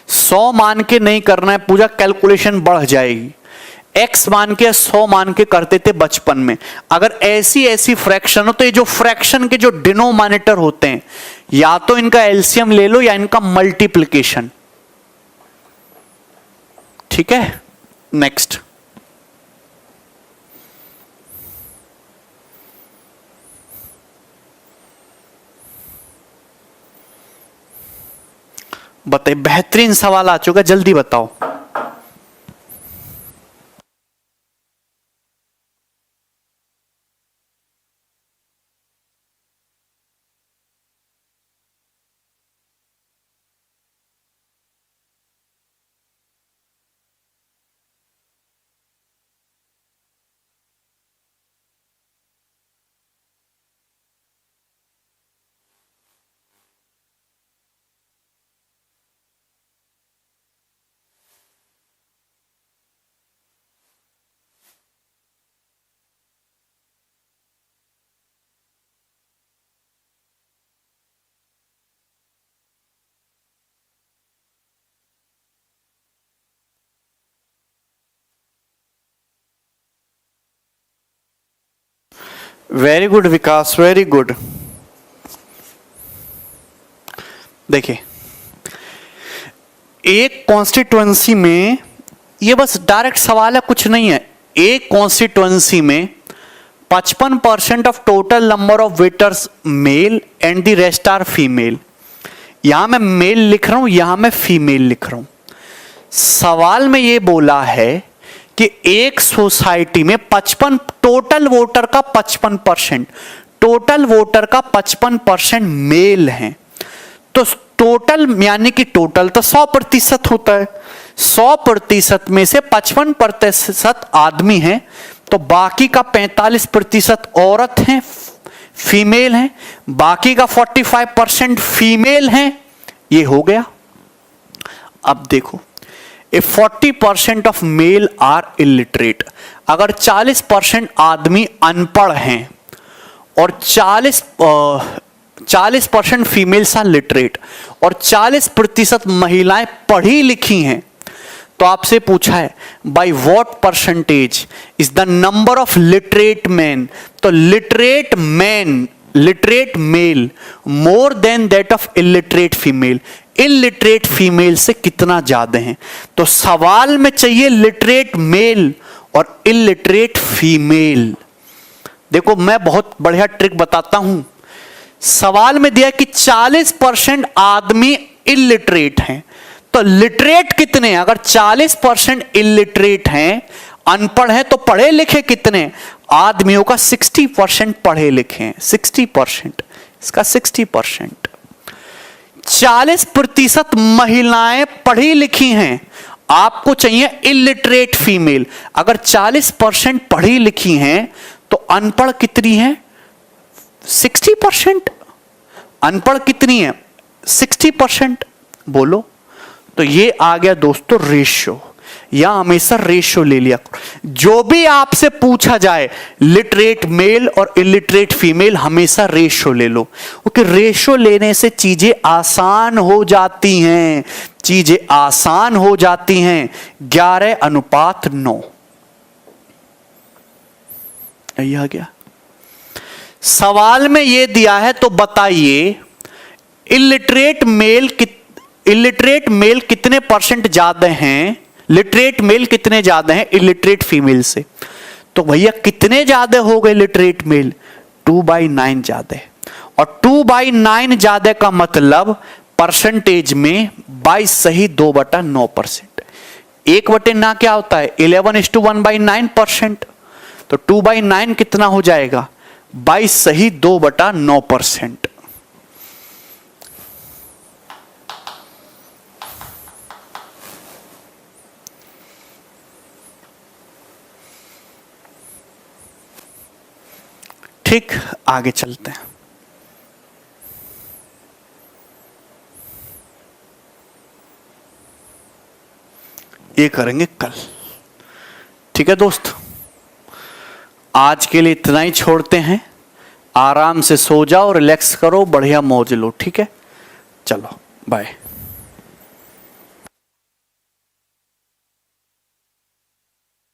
सौ मान के नहीं करना है पूजा, कैलकुलेशन बढ़ जाएगी। x मान के 100 मान के करते थे बचपन में। अगर ऐसी ऐसी फ्रैक्शन हो तो ये जो फ्रैक्शन के जो डिनोमिनेटर होते हैं, या तो इनका एलसीएम ले लो या इनका मल्टीप्लिकेशन। ठीक है, नेक्स्ट। बताइए, बेहतरीन सवाल आ चुका, जल्दी बताओ। वेरी गुड विकास, वेरी गुड। देखिए, एक कॉन्स्टिट्यूएंसी में, ये बस डायरेक्ट सवाल है, कुछ नहीं है। एक कॉन्स्टिट्यूएंसी में 55% of total number of voters male and the rest are female. यहां मैं मेल लिख रहा हूं, यहां मैं फीमेल लिख रहा हूं। सवाल में ये बोला है कि एक सोसाइटी में 55 टोटल वोटर का 55%, टोटल वोटर का 55% मेल हैं। तो टोटल यानी कि टोटल तो 100% होता है, 100% में से 55% आदमी हैं, तो बाकी का 45% औरत हैं, फीमेल हैं, बाकी का 45% फीमेल हैं। ये हो गया। अब देखो, if 40% of male are illiterate, अगर 40% आदमी अनपढ़ हैं और 40% फीमेल्स आर लिटरेट और 40% महिलाएं पढ़ी लिखी हैं, तो आपसे पूछा है by what percentage is the number of literate man. तो literate man, literate male more than that of illiterate female. Illiterate female से कितना ज्यादा है? तो सवाल में चाहिए लिटरेट मेल और इलिटरेट फीमेल। देखो, मैं बहुत बढ़िया ट्रिक बताता हूं। सवाल में दिया कि 40% आदमी इलिटरेट हैं, तो लिटरेट कितने हैं? अगर 40% इलिटरेट हैं, अनपढ़ हैं, तो पढ़े लिखे कितने? आदमियों का 60% पढ़े लिखे हैं, 60%, इसका 60%। 40% महिलाएं पढ़ी लिखी हैं, आपको चाहिए इलिटरेट फीमेल। अगर 40% पढ़ी लिखी हैं, तो अनपढ़ कितनी है? 60%। अनपढ़ कितनी है? 60%। बोलो। तो ये आ गया दोस्तों रेशियो। या हमेशा रेशियो ले लिया। जो भी आपसे पूछा जाए लिटरेट मेल और इलिटरेट फीमेल, हमेशा रेशियो ले लो, क्योंकि रेशियो लेने से चीजें आसान हो जाती हैं, चीजें आसान हो जाती हैं। 11:9 यही आ गया। सवाल में यह दिया है, तो बताइए इलिटरेट मेल कितने परसेंट ज्यादा हैं, लिटरेट मेल कितने ज्यादा हैं इलिटरेट फीमेल से? तो भैया कितने ज्यादा हो गए लिटरेट मेल? 2/9 ज्यादा है। और 2/9 ज्यादा का मतलब परसेंटेज में 22 सही 2/9%। 1/9 क्या होता है? 11:1/9%। तो 2/9 कितना हो जाएगा? 22 सही 2/9%। ठीक, आगे चलते हैं। ये करेंगे कल। ठीक है दोस्त, आज के लिए इतना ही छोड़ते हैं। आराम से सो जाओ, रिलैक्स करो, बढ़िया मौज लो। ठीक है, चलो बाय।